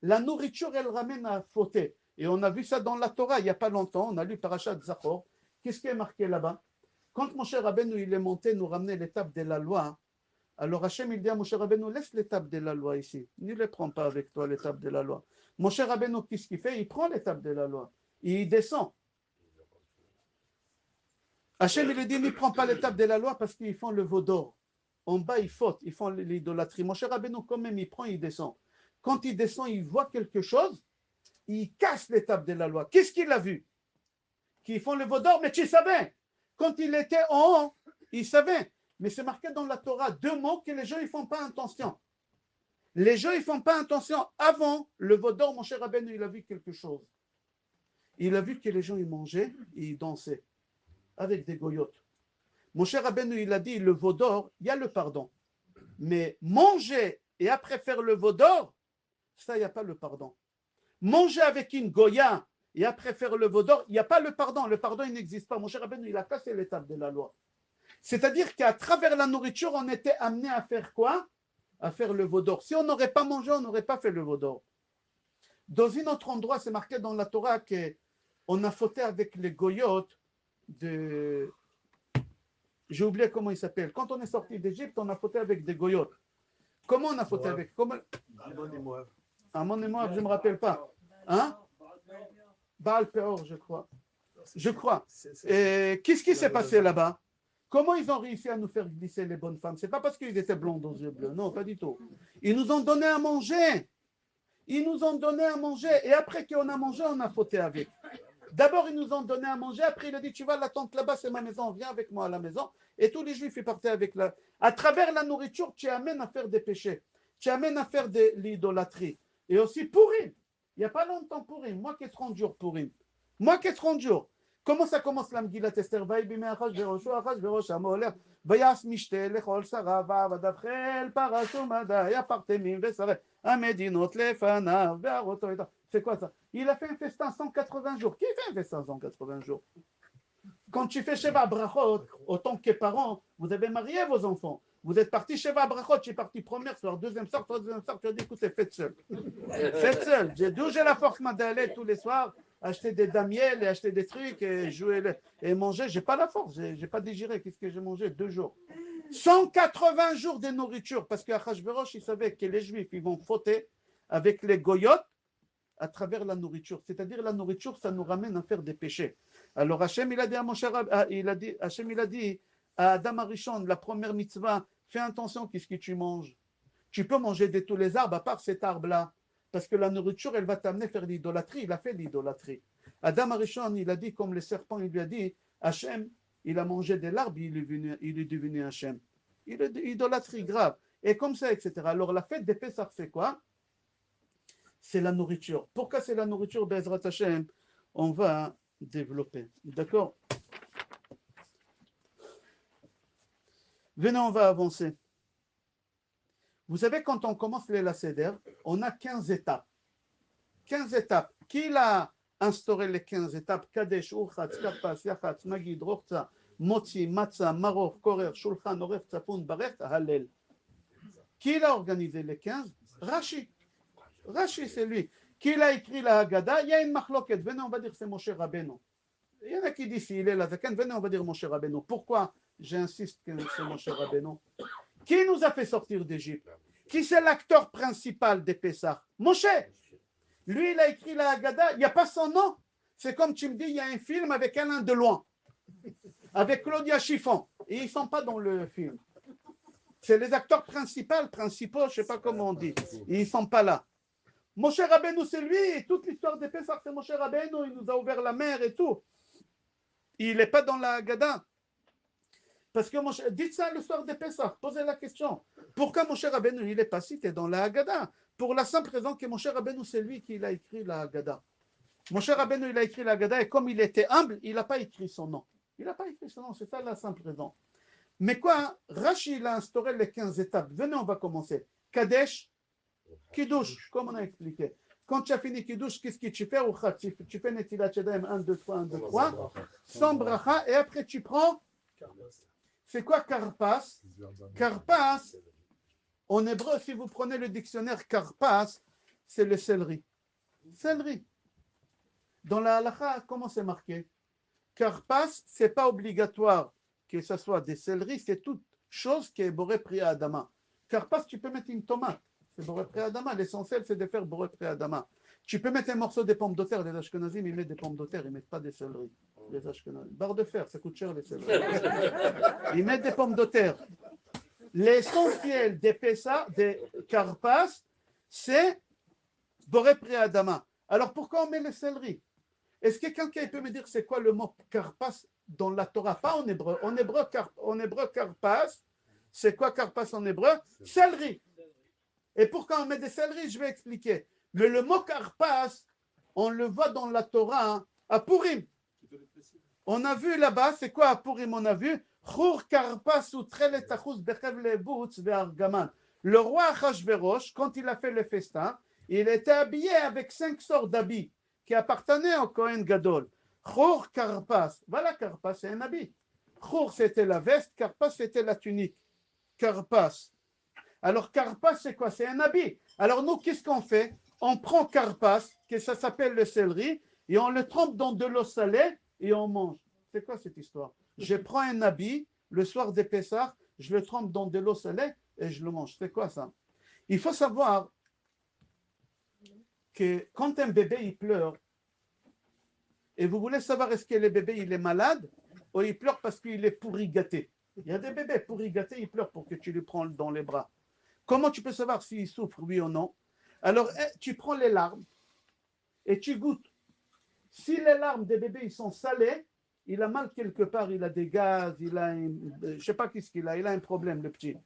la nourriture, elle ramène à fauter. Et on a vu ça dans la Torah il n'y a pas longtemps. On a lu Parashat Zachor. Qu'est-ce qui est marqué là-bas? Quand Moshe Rabbeinu il est monté nous ramener l'étape de la loi, alors Hachem il dit à Moshe Rabbeinu, laisse l'étape de la loi ici. Ne les prends pas avec toi, l'étape de la loi. Moshe Rabbeinu, qu'est-ce qu'il fait? Il prend l'étape de la loi. Il descend. Hachem il dit, ne prend pas l'étape de la loi parce qu'ils font le veau d'or. En bas, ils fautent, ils font l'idolâtrie. Moshe Rabbeinu, quand même, il prend, il descend. Quand il descend, il voit quelque chose, il casse l'étape de la loi. Qu'est-ce qu'il a vu? Qu'ils font le veau d'or, mais tu savais. Quand il était en haut, il savait. Mais c'est marqué dans la Torah, deux mots que les gens ne font pas attention. Les gens ne font pas attention. Avant le veau d'or, mon cher Rabbeinu, il a vu quelque chose. Il a vu que les gens ils mangeaient et ils dansaient avec des goyotes. Mon cher Rabbeinu, il a dit, le veau d'or, il y a le pardon. Mais manger et après faire le veau d'or, ça, il n'y a pas le pardon. Manger avec une goya et après faire le veau d'or, il n'y a pas le pardon. Le pardon, il n'existe pas. Mon cher Rabbeinu, il a cassé l'étape de la loi. C'est-à-dire qu'à travers la nourriture, on était amené à faire quoi? À faire le veau d'or. Si on n'aurait pas mangé, on n'aurait pas fait le veau d'or. Dans un autre endroit, c'est marqué dans la Torah qu'on a fauté avec les goyotes de... J'ai oublié comment il s'appelle. Quand on est sorti d'Égypte, on a fauté avec des goyotes. Comment on a fauté avec? Ammon et Moab. Ammon et Moab, je ne me rappelle pas. Hein? Baal Peor, je crois. Je crois. Et qu'est-ce qui s'est passé là-bas? Comment ils ont réussi à nous faire glisser les bonnes femmes? Ce n'est pas parce qu'ils étaient blonds aux yeux bleus. Non, pas du tout. Ils nous ont donné à manger. Ils nous ont donné à manger. Et après qu'on a mangé, on a fauté avec. D'abord, ils nous ont donné à manger. Après, il a dit, tu vas, la tente là-bas, c'est ma maison. Viens avec moi à la maison. Et tous les Juifs, ils partaient avec la... À travers la nourriture, tu amènes à faire des péchés. Tu amènes à faire de l'idolâtrie. Et aussi Pourim. Il n'y a pas longtemps Pourim. Moi qui est 30 jours Pourim. Moi qui est 30 jours. Comment ça commence la Megillat Esther? ויעש משתה לכל שריו ועבדיו חיל פרס ומדי הפרטמים ושרי המדינות לפניו והראותו איתו. C'est quoi ça? Il a fait un festin 180 jours. Qui fait un festin 180 jours? Quand tu fais Sheva Brachot, autant que parents, vous avez marié vos enfants. Vous êtes parti Sheva Brachot, tu es parti première soir, deuxième soir, troisième soir, tu as dit écoutez, faites seul. Faites seul. D'où j'ai la force d'aller tous les soirs, acheter des damiels et acheter des trucs et jouer et manger. J'ai pas la force, j'ai pas digéré. Qu'est-ce que j'ai mangé? 2 jours. 180 jours de nourriture, parce qu'Achashverosh, il savait que les Juifs, ils vont fauter avec les goyotes à travers la nourriture. C'est-à-dire la nourriture, ça nous ramène à faire des péchés. Alors Hachem, il a dit à Moshe, Hachem, il a dit à Adam Arishon, la première mitzvah, fais attention, qu'est-ce que tu manges? Tu peux manger de tous les arbres, à part cet arbre-là, parce que la nourriture, elle va t'amener à faire l'idolâtrie. Il a fait l'idolâtrie. Adam Arishon, il a dit, comme le serpent, il lui a dit, Hachem, il a mangé de l'arbre, il est devenu Hachem. Il est idolâtrie grave. Et comme ça, etc. Alors la fête des Pessah, c'est quoi? C'est la nourriture. Pourquoi c'est la nourriture? Bezrat Hashem, on va développer. D'accord? Venez, on va avancer. Vous savez, quand on commence les Seder, on a 15 étapes. 15 étapes. Qui l'a instauré les 15 étapes? Kadesh, Urchatz, Karpas, Yachatz, Magid, Rochza, Motzi, Matzah, Maror, Korer, Shulchan, Oref, Tzapun, Baret, Hallel. Qui l'a organisé les 15? Rashi. Rashi, c'est lui. Qui l'a écrit la Haggadah? Il y a une machloket. Venez, on va dire c'est Moshe Rabbeinu. Il y en a qui disent il est la Zaken. Venez, on va dire Moshe Rabbeinu. Pourquoi j'insiste que c'est Moshe Rabbeinu? Qui nous a fait sortir d'Égypte? Qui c'est l'acteur principal des Pessah? Moshe. Lui, il a écrit la Haggadah. Il n'y a pas son nom. C'est comme tu me dis, il y a un film avec Alain Delon, avec Claudia Chiffon. Et ils ne sont pas dans le film. C'est les acteurs principaux, je ne sais pas comment on dit. Ils ne sont pas là. Moshe Rabbeinu, c'est lui, toute l'histoire des Pessah, c'est Moshe Rabbeinu, il nous a ouvert la mer et tout. Il n'est pas dans la Haggadah. Parce que Moshe, dites ça le soir des Pessah, posez la question. Pourquoi Moshe Rabbeinu, il n'est pas cité dans la Haggadah? Pour la simple raison que Moshe Rabbeinu, c'est lui qui a écrit la Haggadah. Moshe Rabbeinu, il a écrit la Haggadah et comme il était humble, il n'a pas écrit son nom. Il n'a pas écrit son nom, c'est ça la simple raison. Mais quoi? Rashi, il a instauré les 15 étapes. Venez, on va commencer. Kadesh, Kiddush, comme on a expliqué. Quand tu as fini Kiddush, qu'est-ce que tu fais? Tu fais Netilat Yadayim 1, 2, 3, 1, 2, 3, sans bracha, et après tu prends. C'est quoi Karpas? Karpas, en hébreu, si vous prenez le dictionnaire Karpas, c'est le céleri. Céleri. Dans la halakha, comment c'est marqué? Karpas, ce n'est pas obligatoire que ce soit des céleris, c'est toute chose qui est boré priya adama. Karpas, tu peux mettre une tomate. C'est boré priya adama. L'essentiel, c'est de faire boré priya adama. Tu peux mettre un morceau de pommes de terre. Les Ashkenazim, ils mettent des pommes de terre, ils ne mettent pas des céleris. Les Ashkenazim. Barre de fer, ça coûte cher les céleris. Ils mettent des pommes de terre. L'essentiel des Pessah, des Karpas, c'est boré priya adama. Alors pourquoi on met les céleris? Est-ce que quelqu'un peut me dire c'est quoi le mot Karpas dans la Torah? Pas en hébreu. En hébreu, Karpas, c'est quoi Karpas en hébreu? Céleri. Et pourquoi on met des céleris? Je vais expliquer. Mais le mot Karpas, on le voit dans la Torah à Purim. On a vu là-bas, c'est quoi à Purim? On a vu Chur Karpas ou Trelet Achuz Bechev Lebutz Ve'argaman. Le roi Achashverosh, quand il a fait le festin, il était habillé avec 5 sortes d'habits qui appartenaient au Kohen Gadol. Chur Karpas. Voilà, Karpas, c'est un habit. Chur, c'était la veste. Karpas, c'était la tunique. Karpas. Alors, Karpas, c'est quoi? C'est un habit. Alors, nous, qu'est-ce qu'on fait? On prend Karpas, que ça s'appelle le céleri, et on le trempe dans de l'eau salée et on mange. C'est quoi cette histoire? Je prends un habit, le soir des Pessah, je le trempe dans de l'eau salée et je le mange. C'est quoi ça? Il faut savoir que quand un bébé il pleure, et vous voulez savoir est-ce que le bébé il est malade ou il pleure parce qu'il est pourri gâté. Il y a des bébés pourri gâtés, ils pleurent pour que tu les prends dans les bras. Comment tu peux savoir s'il souffre, oui ou non? Alors tu prends les larmes et tu goûtes. Si les larmes des bébés ils sont salées, il a mal quelque part, il a des gaz, il a je ne sais pas qu'est-ce qu'il a un problème le petit.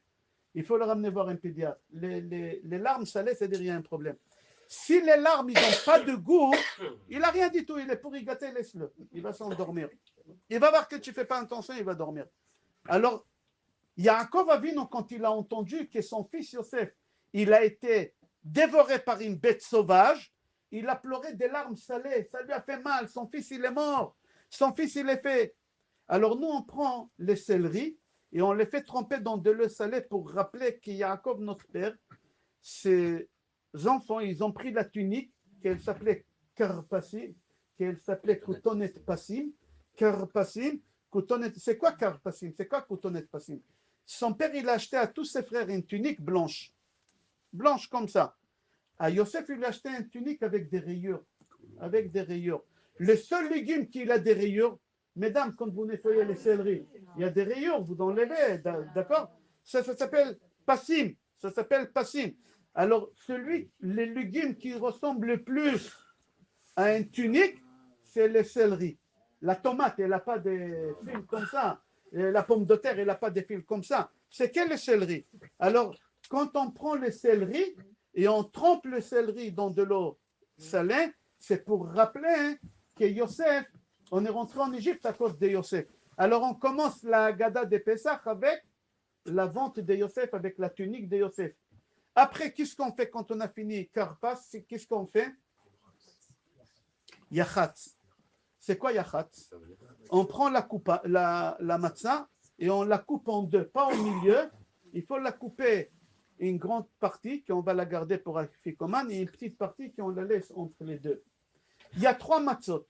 Il faut le ramener voir un pédiatre. Les larmes salées, c'est-à-dire il y a un problème. Si les larmes, ils n'ont pas de goût, il n'a rien du tout, il est pourri gâté, laisse-le. Il va s'endormir. Il va voir que tu ne fais pas attention, il va dormir. Alors, Yaakov Avinu, quand il a entendu que son fils Yosef, il a été dévoré par une bête sauvage, il a pleuré des larmes salées, ça lui a fait mal, son fils il est mort, son fils il est fait. Alors nous on prend les céleris et on les fait tremper dans de l'eau salée pour rappeler que Yaakov, notre père, ses enfants, ils ont pris la tunique qu'elle s'appelait Karpasim, qu'elle s'appelait Koutonet Passim, Karpasim, Koutonet, c'est quoi Karpasim? C'est quoi Koutonet Passim? Son père, il a acheté à tous ses frères une tunique blanche, blanche comme ça. À Yosef, il a acheté une tunique avec des rayures, avec des rayures. Le seul légume qui a des rayures, mesdames, quand vous nettoyez les céleris, il y a des rayures, vous enlevez, d'accord? Ça s'appelle passim, ça s'appelle passim. Alors, les légumes qui ressemblent le plus à une tunique, c'est le céleri. La tomate, elle n'a pas des fils comme ça. Et la pomme de terre, elle n'a pas des fils comme ça. C'est que le céleri. Alors, quand on prend le céleri et on trempe le céleri dans de l'eau salée, c'est pour rappeler que Yosef, on est rentré en Égypte à cause de Yosef. Alors, on commence la Haggadah de Pessah avec la vente de Yosef, avec la tunique de Yosef. Après, qu'est-ce qu'on fait quand on a fini Karpas? Qu'est-ce qu'on fait? Yachatz. C'est quoi Yachatz? On prend la matzah et on la coupe en deux, pas au milieu. Il faut la couper une grande partie qu'on va la garder pour Afikoman et une petite partie qu'on la laisse entre les deux. Il y a 3 matzot.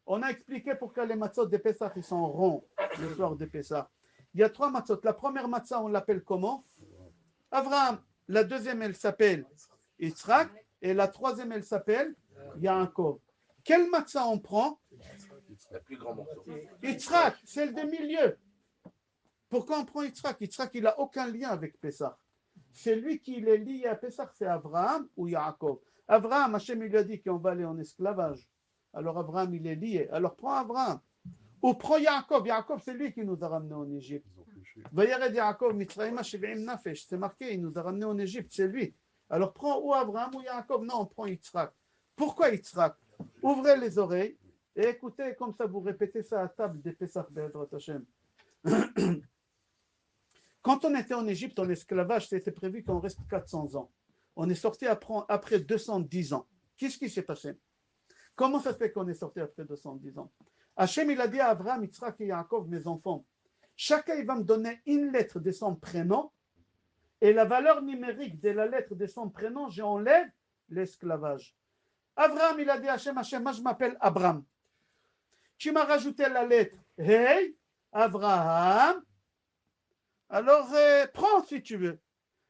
On a expliqué pourquoi les matzot de Pessah ils sont ronds le soir de Pessah. Il y a 3 matzot. La première matzah, on l'appelle comment? Avraham. La deuxième, elle s'appelle Yitzhak. Et la troisième, elle s'appelle Yaakov. Quel matzah on prend? La plus grande morceau. Yitzhak, celle des milieux. Pourquoi on prend Yitzhak? Yitzhak, il n'a aucun lien avec Pessah. C'est lui qui est lié à Pessah, c'est Abraham ou Yaakov. Abraham, Hachem, il lui a dit qu'on va aller en esclavage. Alors Abraham, il est lié. Alors prends Abraham. Ou prends Yaakov. Yaakov, c'est lui qui nous a ramenés en Égypte. Vayared Yaakov, Mitzrayim, Shiv'im Nafesh. C'est marqué, il nous a ramenés en Égypte, c'est lui. Alors prends ou Abraham ou Yaakov. Non, on prend Yitzhak. Pourquoi Yitzhak? Ouvrez les oreilles et écoutez, comme ça vous répétez ça à table des Pessah Be'ezrat Hashem. Quand on était en Égypte en esclavage, c'était prévu qu'on reste 400 ans. On est sorti après 210 ans. Qu'est-ce qui s'est passé? Comment ça se fait qu'on est sorti après 210 ans? Hachem, il a dit à Abraham, Yitzhak et Yaakov, mes enfants, chacun il va me donner une lettre de son prénom et la valeur numérique de la lettre de son prénom, j'enlève l'esclavage. Abraham, il a dit à Hachem, Hachem, moi je m'appelle Abraham. Tu m'as rajouté la lettre Hey, Abraham. Alors, prends si tu veux.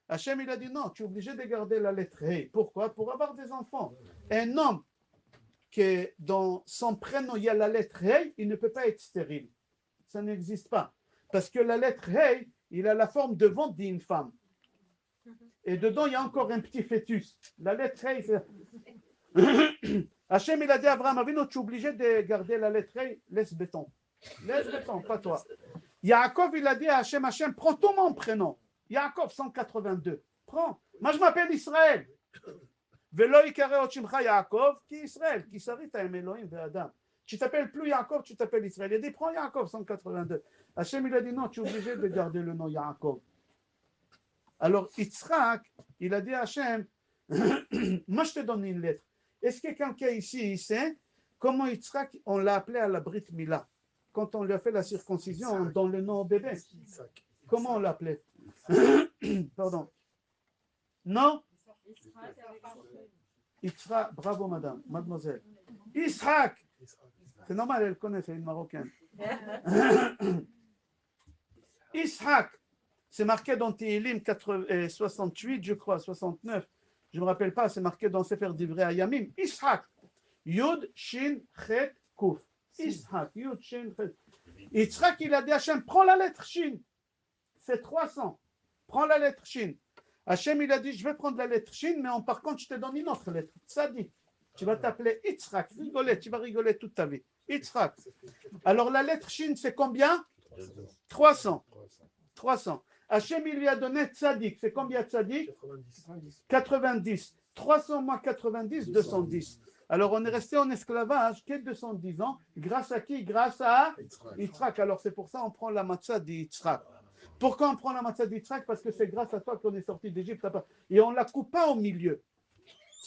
Hachem, il a dit non, tu es obligé de garder la lettre Hey. Pourquoi? Pour avoir des enfants. Un homme que dans son prénom, il y a la lettre Hey, il ne peut pas être stérile. Ça n'existe pas. Parce que la lettre Hey, il a la forme de ventre d'une femme. Et dedans, il y a encore un petit fœtus. La lettre Hey, c'est... Hachem, il a dit à Abraham, Avinu, tu es obligé de garder la lettre Hey, laisse béton. Laisse béton, pas toi. Yaakov, il a dit à Hachem, Hachem, prends tout mon prénom. Yaakov, 182. Prends. Moi, je m'appelle Israël. Velo יקרא עוד שמך יעקב, כי ישראל, כי שרית עם אלוהים ואדם. Tu t'appelles plus Yaakov, tu t'appelles Israël. Il a dit, prends Yaakov, 182. Hachem, il a dit, non, tu es obligé de garder le nom Yaakov. Alors, Yitzhak, il a dit à Hachem, moi, je te donne une lettre. Est-ce que quelqu'un ici, il sait comment Yitzhak, on l'a appelé à la Brit Mila? Quand on lui a fait la circoncision, on donne le nom au bébé. Comment on l'appelait? Pardon. Non? Yitzhak, bravo madame, mademoiselle. Ishak. C'est normal, elle connaît, c'est une Marocaine. Ishak. C'est marqué dans Tehillim 68, je crois, 69. Je ne me rappelle pas, c'est marqué dans Sefer Divrei Hayamim. Ishak. Yud, Shin, Chet, Kuf. Ishak. Yud, Shin, Chet. Yitzhak, il a dit à Hachem, prends la lettre Shin. C'est 300. Prends la lettre Shin. Hachem, il a dit, je vais prendre la lettre Shin, mais par contre, je te donne une autre lettre. Tzadik. Tu vas t'appeler Yitzhak. Rigoler, tu vas rigoler toute ta vie. Yitzhak. Alors, la lettre Shin, c'est combien? 300. 300. Hachem, il lui a donné Tzadik. C'est combien Tzadik? 90. 300 moins 90, 210. Alors, on est resté en esclavage que 210 ans. Grâce à qui? Grâce à Yitzhak. Alors, c'est pour ça qu'on prend la matzah d'Yitzhak. Pourquoi on prend la matzah d'Yitzhak? Parce que c'est grâce à toi qu'on est sorti d'Égypte. Et on ne la coupe pas au milieu.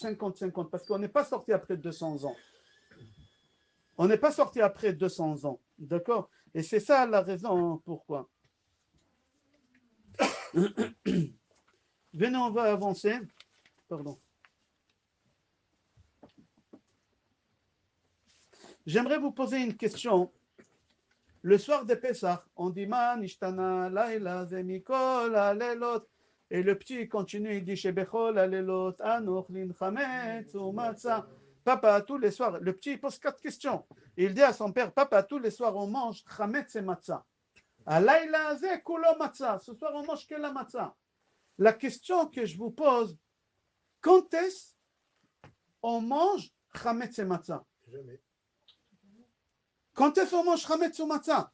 50-50, parce qu'on n'est pas sorti après 200 ans. On n'est pas sorti après 200 ans. D'accord? Et c'est ça la raison pourquoi. Venez, on va avancer. Pardon. J'aimerais vous poser une question. Le soir de Pessah, on dit Man, Ishtana, Laila, Zemikol, Alelot. Et le petit continue, il dit Shebechol, Alelot, Anochlin, Chametz, ou Matzah. Papa, tous les soirs, le petit pose 4 questions. Il dit à son père Papa, tous les soirs, on mange Chametz et Matzah. Laila, Kulo Matzah. Ce soir, on mange que la Matzah. La question que je vous pose, quand est-ce on mange Chametz et Matzah? Jamais. Quand est-ce qu'on mange Chametz ou Matzah?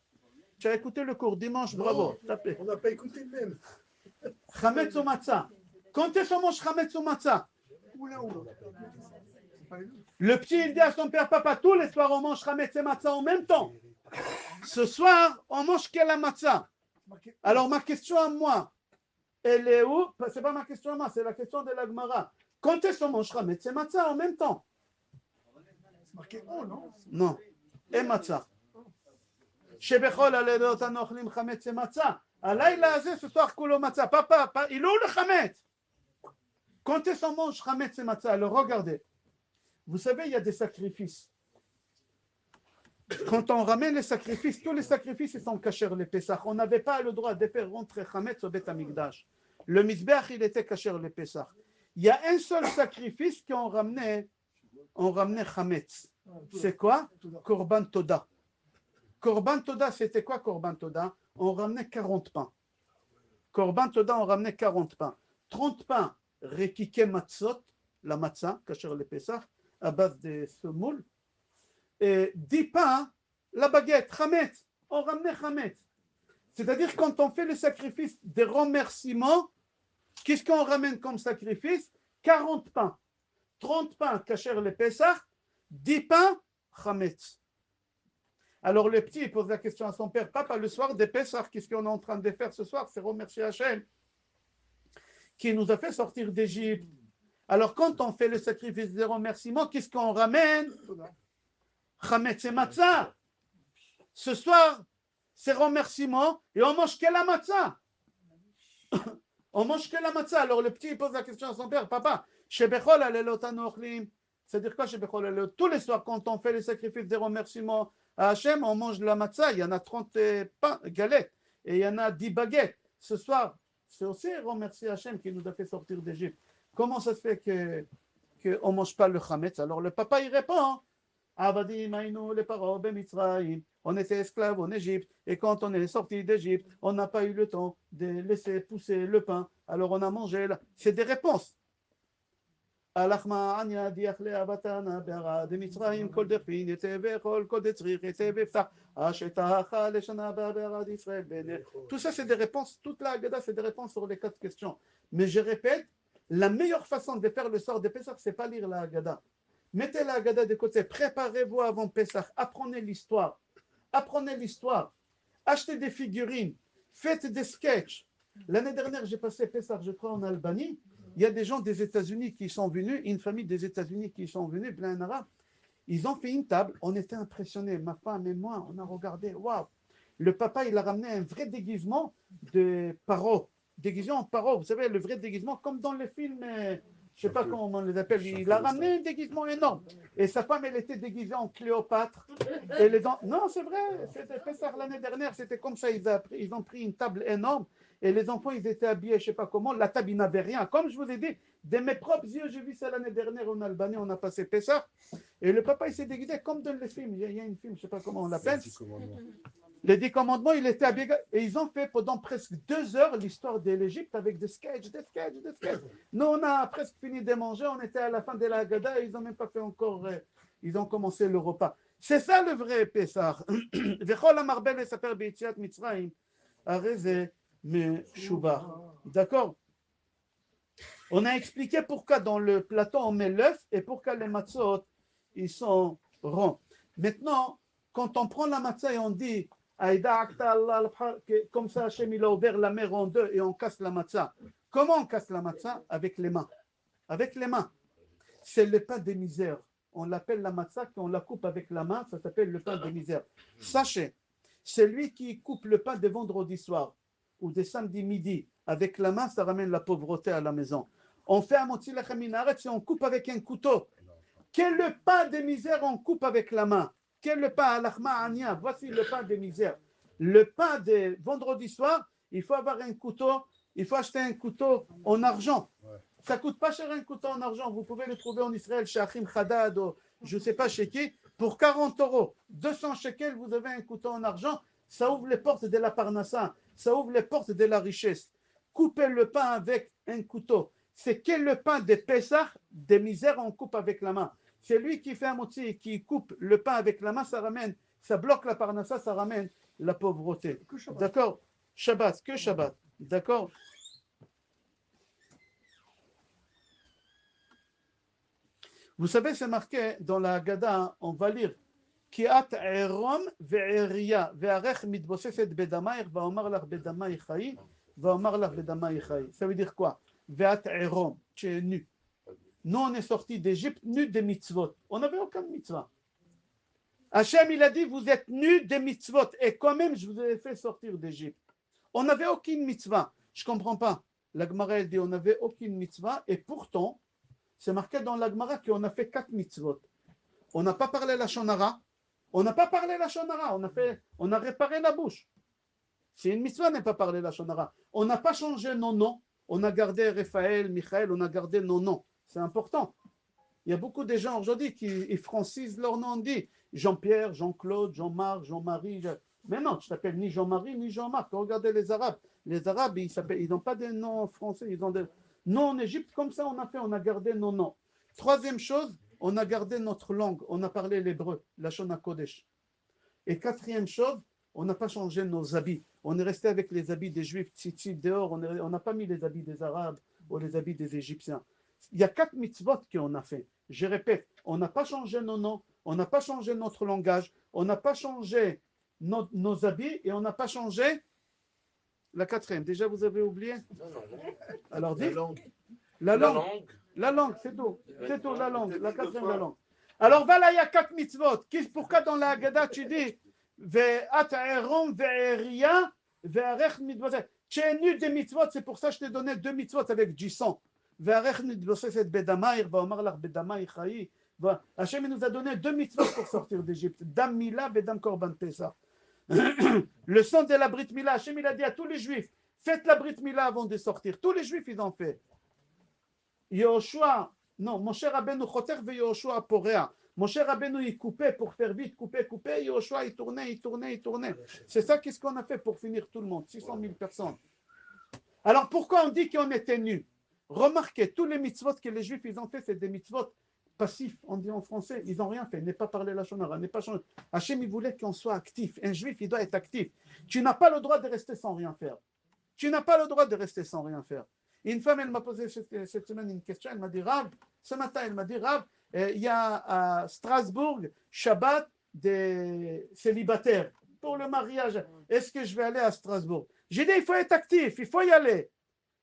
Tu as écouté le cours dimanche, Non, bravo. Tapez. On n'a pas écouté le même. Chametz ou Matzah. Quand est-ce qu'on mange Chametz ou Matzah? Oula. Le petit, il dit à son père, Papa, tous les soirs, on mange Chametz et Matzah en même temps. Ce soir, on mange que la Matzah. Alors, ma question à moi, elle est où? C'est pas ma question à moi, c'est la question de la Gemara. Quand est-ce qu'on mange Chametz et Matzah en même temps? C'est marqué O, non? Non. Et Matzah. Shebechol alelot anochlim chametz et matzah. Alayla azeh, ce soir, kulo matzah. Papa, il est où le chametz? Quand est-ce qu'on mange chametz et matzah? Alors regardez. Vous savez, il y a des sacrifices. Quand on ramène les sacrifices, tous les sacrifices ils sont cachés les Pessah. On n'avait pas le droit de faire rentrer chametz au Beth Amikdash. Le Mizbeach, il était caché les Pessah. Il y a un seul sacrifice qu'on ramenait chametz. C'est quoi? Korban Toda. Korban Toda, c'était quoi Korban Toda? On ramenait 40 pains. Korban Toda, on ramenait 40 pains. 30 pains, rekiké matzot, la matzah, kasher le Pessah, à base de semoule. Et 10 pains, la baguette, chametz. On ramenait chametz. C'est-à-dire quand on fait le sacrifice des remerciements, qu'est-ce qu'on ramène comme sacrifice? 40 pains. 30 pains, kasher le Pessah, 10 pains, chametz. Alors le petit il pose la question à son père, Papa, le soir des Pessah, qu'est-ce qu'on est en train de faire ce soir? C'est remercier Hachem qui nous a fait sortir d'Égypte. Alors quand on fait le sacrifice des remerciements, qu'est-ce qu'on ramène? Chametz et matzah. Ce soir, c'est remerciements et on mange que la matzah. On mange que la matzah. Alors le petit il pose la question à son père, Papa, Shebechol alelot anochlim. C'est-à-dire quoi Shebechol alelot? Tous les soirs quand on fait le sacrifice des remerciements à Hachem, on mange de la matzah, il y en a 30 pains, galettes, et il y en a 10 baguettes. Ce soir, c'est aussi remercier Hachem qui nous a fait sortir d'Égypte. Comment ça se fait qu'on ne mange pas le chametz? Alors le papa, il répond, Avadim aïnou le paro b'Mitzrayim. On était esclaves en Égypte, et quand on est sorti d'Égypte, on n'a pas eu le temps de laisser pousser le pain, alors on a mangé. C'est des réponses. Alors tout ça c'est des réponses, toute la Haggadah c'est des réponses sur les 4 questions. Mais je répète, la meilleure façon de faire le sort de Pessah, c'est pas lire la Haggadah. Mettez la Haggadah de côté, préparez-vous avant Pessah, apprenez l'histoire, achetez des figurines, faites des sketchs. L'année dernière j'ai passé Pessah, je crois en Albanie. Il y a des gens des États-Unis qui sont venus, une famille des États-Unis qui sont venus, plein arabe. Ils ont fait une table, on était impressionnés, ma femme et moi, on a regardé, waouh. Le papa, il a ramené un vrai déguisement de paro, déguisement en paro, vous savez, le vrai déguisement, comme dans les films, je ne sais pas comment on les appelle, il a ramené un déguisement énorme. Et sa femme, elle était déguisée en Cléopâtre. Et les non, c'est vrai, c'était fait ça l'année dernière, c'était comme ça, ils ont pris une table énorme. Et les enfants, ils étaient habillés, je ne sais pas comment, la table, ils n'avaient rien. Comme je vous ai dit, de mes propres yeux, j'ai vu ça l'année dernière en Albanie, on a passé Pessah. Et le papa, il s'est déguisé comme dans les films. Il y a une film, je ne sais pas comment on l'appelle. Les 10 commandements, il était habillé. Et ils ont fait pendant presque 2 heures l'histoire de l'Égypte avec des sketchs. Nous, on a presque fini de manger. On était à la fin de la Haggadah et ils n'ont même pas fait encore. Ils ont commencé le repas. C'est ça le vrai Pessah. Mais chouba. D'accord? On a expliqué pourquoi dans le plateau on met l'œuf et pourquoi les matzot ils sont ronds. Maintenant, quand on prend la matzah et on dit Comme ça, Hachem, il a ouvert la mer en deux et on casse la matzah. Comment on casse la matzah? Avec les mains. Avec les mains. C'est le pain des misères. On l'appelle la matzah, quand on la coupe avec la main, ça s'appelle le pain des misères. Sachez, celui qui coupe le pain des vendredis soirs ou des samedis midi avec la main, ça ramène la pauvreté à la maison. On fait un motzi lechem min haaretz et on coupe avec un couteau. Quel le pain des misères on coupe avec la main? Quel le pain à l'achma ania? Voici le pain des misères. Le pain des vendredis soirs, il faut avoir un couteau, il faut acheter un couteau en argent. Ça ne coûte pas cher un couteau en argent. Vous pouvez le trouver en Israël chez Achim Haddad ou je ne sais pas chez qui. Pour 40 euros, 200 shekels, vous avez un couteau en argent. Ça ouvre les portes de la parnassa. Ça ouvre les portes de la richesse. Couper le pain avec un couteau. C'est quel le pain des Pessah, des misères, on coupe avec la main. C'est lui qui fait un motzi, qui coupe le pain avec la main, ça ramène, ça bloque la parnassa, ça ramène la pauvreté. D'accord? Shabbat, que Shabbat. D'accord? Vous savez, c'est marqué dans la Haggadah, on va lire Kiat Erom ve'eria ve'arech mitbosefet bedamaich va'omar lach bedamaich chai va'omar lach bedamaich chai. Ça veut dire quoi? Ve'at Erom, tu es nu. Nous, on est sortis d'Égypte nus des mitzvot. On n'avait aucun mitzvah. Hachem, il a dit, vous êtes nus des mitzvot. Et quand même, je vous ai fait sortir d'Égypte. On n'avait aucune mitzvah. Je ne comprends pas. La Gemara, elle dit, on n'avait aucune mitzvah. Et pourtant, c'est marqué dans la Gemara qu'on a fait 4 mitzvot. On n'a pas parlé la shonara. On n'a pas parlé la shonara. On a réparé la bouche. C'est une mitzvah, n'est pas parlé la shonara. On n'a pas changé nos noms. On a gardé Raphaël, Michael, on a gardé nos noms. C'est important. Il y a beaucoup de gens aujourd'hui qui francisent leur nom. On dit Jean-Pierre, Jean-Claude, Jean-Marc, Jean-Marie. Mais non, tu t'appelles ni Jean-Marie ni Jean-Marc. Regardez les Arabes. Les Arabes, ils n'ont pas de noms français. Ils ont des noms en Égypte. Comme ça, on a gardé nos noms. Troisième chose, on a gardé notre langue. On a parlé l'hébreu, la Shona Kodesh. Et quatrième chose, on n'a pas changé nos habits. On est resté avec les habits des Juifs, tzitzit dehors. On n'a pas mis les habits des Arabes ou les habits des Égyptiens. Il y a 4 mitzvot qu'on a fait. Je répète, on n'a pas changé nos noms, on n'a pas changé notre langage, on n'a pas changé nos habits et on n'a pas changé la quatrième. Déjà, vous avez oublié? Non. Alors, La dites. langue. La langue, c'est tout. C'est tout, la langue. La quatrième, la langue. Alors, voilà, il y a 4 mitzvot. Pourquoi dans la Haggadah, tu dis Ve'at Aaron ve'eria ve'arech mitbosef. Tu es nu des mitzvot, c'est pour ça que je t'ai donné 2 mitzvot avec du sang. Ve'arech mitbosefet bedamaïr va'omar lach bedamaïr chayi. Hachem nous a donné 2 mitzvot pour sortir d'Égypte. Dam Mila ve'dam Korban Pesach. Le sang de la Brit Mila, Hachem il a dit à tous les Juifs, faites la Brit Mila avant de sortir. Tous les Juifs, ils ont fait. Yoshua, non, Moshe Rabbeinu choter ve Yoshua porea. Moshe Rabbeinu, il coupait pour faire vite, couper. Yoshua, il tournait. C'est ça qu'est-ce qu'on a fait pour finir tout le monde, 600 000 personnes. Alors pourquoi on dit qu'on était nus? Remarquez, tous les mitzvot que les Juifs ils ont fait, c'est des mitzvot passifs, on dit en français. Ils n'ont rien fait, n'est pas parlé la shonara, n'est pas changé. Hachem, il voulait qu'on soit actif. Un Juif, il doit être actif. Tu n'as pas le droit de rester sans rien faire. Une femme, elle m'a posé cette semaine une question, elle m'a dit, Rav, ce matin, il y a à Strasbourg, Shabbat des célibataires pour le mariage. Est-ce que je vais aller à Strasbourg? J'ai dit, il faut être actif, il faut y aller.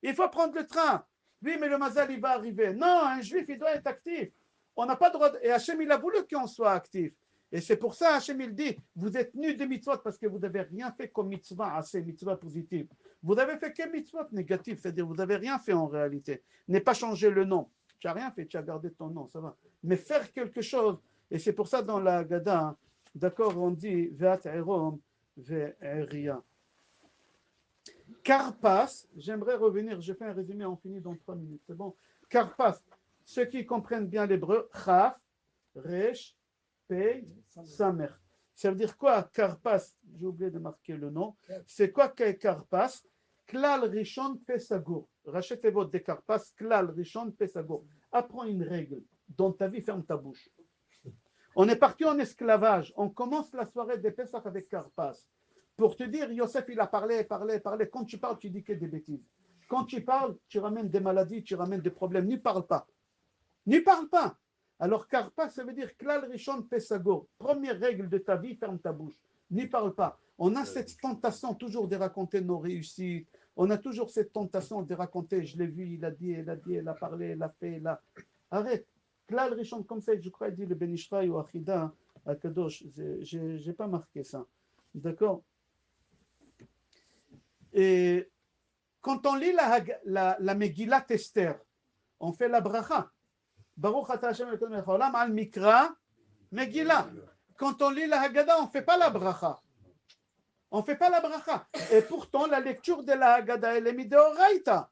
Il faut prendre le train. Oui, mais le mazal, il va arriver. Non, un juif, il doit être actif. On n'a pas le droit. Et Hachem, il a voulu qu'on soit actif. Et c'est pour ça, Hachem, il dit, vous êtes nus de mitzvot parce que vous n'avez rien fait comme mitzvah, assez mitzvah positive. Vous avez fait que mitzvot négatif, c'est-à-dire vous n'avez rien fait en réalité. N'est pas changé le nom. Tu n'as rien fait, tu as gardé ton nom, ça va. Mais faire quelque chose, et c'est pour ça dans la Haggadah, d'accord, on dit, Ve'at Erom ve'eria. Karpas, j'aimerais revenir, je fais un résumé, on finit dans 3 minutes, c'est bon. Karpas, ceux qui comprennent bien l'hébreu, Chaf, Resh, Pei, Samer. Ça veut dire quoi, Karpas? J'ai oublié de marquer le nom. C'est quoi Karpas? Klal Rishon Pesagour. Rachetez votre des Karpas, Klal Rishon Pesagour. Apprends une règle. Dans ta vie, ferme ta bouche. On est parti en esclavage. On commence la soirée des Pesach avec Karpas. Pour te dire, Yosef, il a parlé. Quand tu parles, tu dis que des bêtises. Quand tu parles, tu ramènes des maladies, tu ramènes des problèmes. N'y parle pas. Alors, Karpas, ça veut dire Klal Rishon Pesago. Première règle de ta vie, ferme ta bouche. N'y parle pas. On a cette tentation toujours de raconter nos réussites. On a toujours cette tentation de raconter, je l'ai vu, il a dit, elle a parlé, elle a fait, elle a... Arrête. Klal Rishon comme ça, je crois, il dit le Ben Ishraï ou Achida à Kadosh. Je n'ai pas marqué ça. D'accord? Et quand on lit la Megillat Esther, on fait la bracha. Baruch ata Hashem Elokeinu melech haolam al mikra Megillah. Quand on lit la Haggadah, on ne fait pas la bracha. On ne fait pas la bracha. Et pourtant, la lecture de la Haggadah, elle est mideoraita.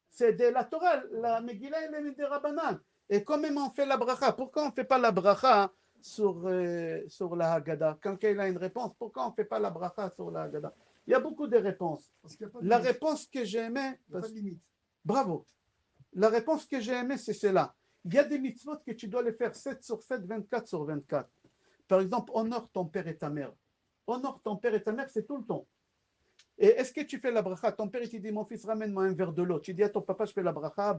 C'est de la Torah. La Megillah, elle est miderabanan. Et quand même, on fait la bracha. Pourquoi on ne fait pas la bracha sur la Haggadah? Quelqu'un a une réponse. Pourquoi on ne fait pas la bracha sur la Haggadah? Il y a beaucoup de réponses. La réponse que j'ai aimée... Bravo. La réponse que j'ai aimée, c'est celle-là. Il y a des mitzvot que tu dois les faire 7 sur 7, 24 sur 24. Par exemple, honore ton père et ta mère. Honore ton père et ta mère, c'est tout le temps. Et est-ce que tu fais la bracha? Ton père, il te dit, mon fils, ramène-moi un verre de l'eau. Tu dis à ton papa, je fais la bracha,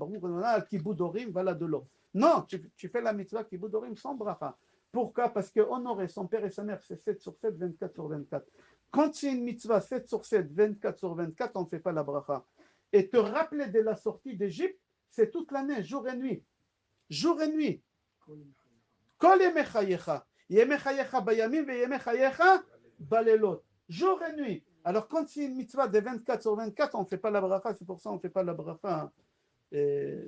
kiboudorim, voilà de l'eau. Non, tu fais la mitzvah kiboudorim sans bracha. Pourquoi? Parce que honorer son père et sa mère, c'est 7 sur 7, 24 sur 24. Quand c'est une mitzvah 7 sur 7, 24 sur 24, on ne fait pas la bracha. Et te rappeler de la sortie d'Égypte, c'est toute l'année, jour et nuit. Jour et nuit. Kol yemechayecha. Yemechayecha bayamim ve yemechayecha balelot. Jour et nuit. Alors quand c'est une mitzvah de 24 sur 24, on ne fait pas la bracha, c'est pour ça qu'on ne fait pas la bracha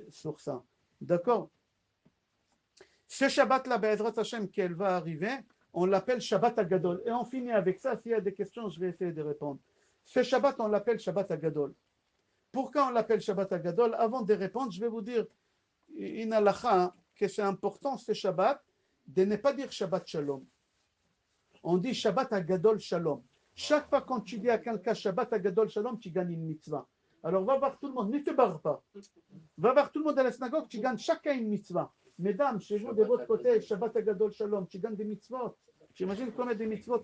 sur ça. D'accord? Ce Shabbat-là, Be'ezrat Hashem, qu'elle va arriver, on l'appelle Shabbat Agadol. Et on finit avec ça. S'il y a des questions, je vais essayer de répondre. Ce Shabbat, on l'appelle Shabbat Agadol. Pourquoi on l'appelle Shabbat Agadol? Avant de répondre, je vais vous dire une halakha que c'est important, ce Shabbat, de ne pas dire Shabbat Shalom. On dit Shabbat Agadol Shalom. Chaque fois quand tu dis à quelqu'un Shabbat Agadol Shalom, tu gagnes une mitzvah. Alors va voir tout le monde, ne te barre pas. Va voir tout le monde à la synagogue, tu gagnes chacun une mitzvah. Mesdames, chez vous, de votre côté, Shabbat Agadol Shalom, tu gagnes des mitzvot. J'imagine combien de mitzvot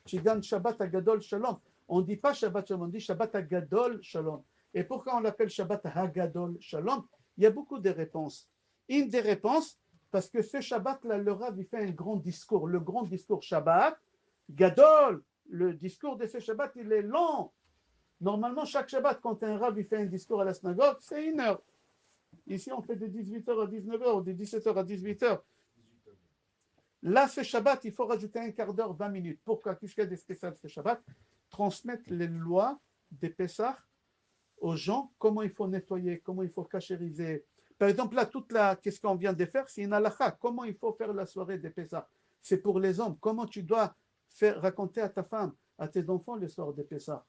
tu gagnes Shabbat Agadol Shalom. On ne dit pas Shabbat Shalom, on dit Shabbat Agadol Shalom. Et pourquoi on l'appelle Shabbat Hagadol Shalom? Il y a beaucoup de réponses. Une des réponses, parce que ce Shabbat-là, le Rav, il fait un grand discours. Le grand discours Shabbat, Gadol, le discours de ce Shabbat, il est long. Normalement, chaque Shabbat, quand un Rav il fait un discours à la synagogue, c'est 1 heure. Ici, on fait de 18h à 19h ou de 17h à 18h. Là, ce Shabbat, il faut rajouter un quart d'heure, 20 minutes. Pourquoi? Qu'est-ce qu'il y a de spécial ce Shabbat? Transmettre les lois des Pessah aux gens, comment il faut nettoyer, comment il faut cachériser. Par exemple, là, qu'est-ce qu'on vient de faire? C'est une halakha. Comment il faut faire la soirée des Pessah? C'est pour les hommes. Comment tu dois raconter à ta femme, à tes enfants le soir des Pessah?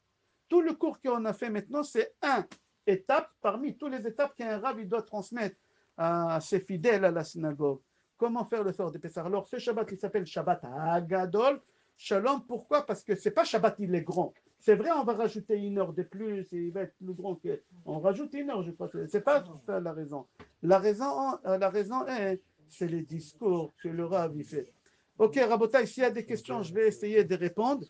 Tout le cours qu'on a fait maintenant, c'est une étape parmi toutes les étapes qu'un rav doit transmettre à ses fidèles à la synagogue. Comment faire le soir des Pessah? Alors, ce Shabbat, il s'appelle Shabbat Hagadol Shalom. Pourquoi? Parce que c'est pas Shabbat, il est grand. C'est vrai, on va rajouter 1 heure de plus, et il va être plus grand que... On rajoute 1 heure, je crois. C'est pas ça la raison. La raison est, c'est les discours que le Rav il fait. Ok, Rabotai, s'il y a des questions, je vais essayer de répondre.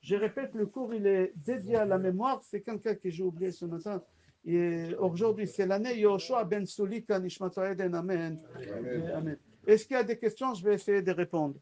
Je répète, le cours, il est dédié à la mémoire. C'est quelqu'un que j'ai oublié ce matin. Et aujourd'hui, c'est l'année Yoshua Ben Sulika Nishmato Eden. Amen. Amen. Est-ce qu'il y a des questions? Je vais essayer de répondre.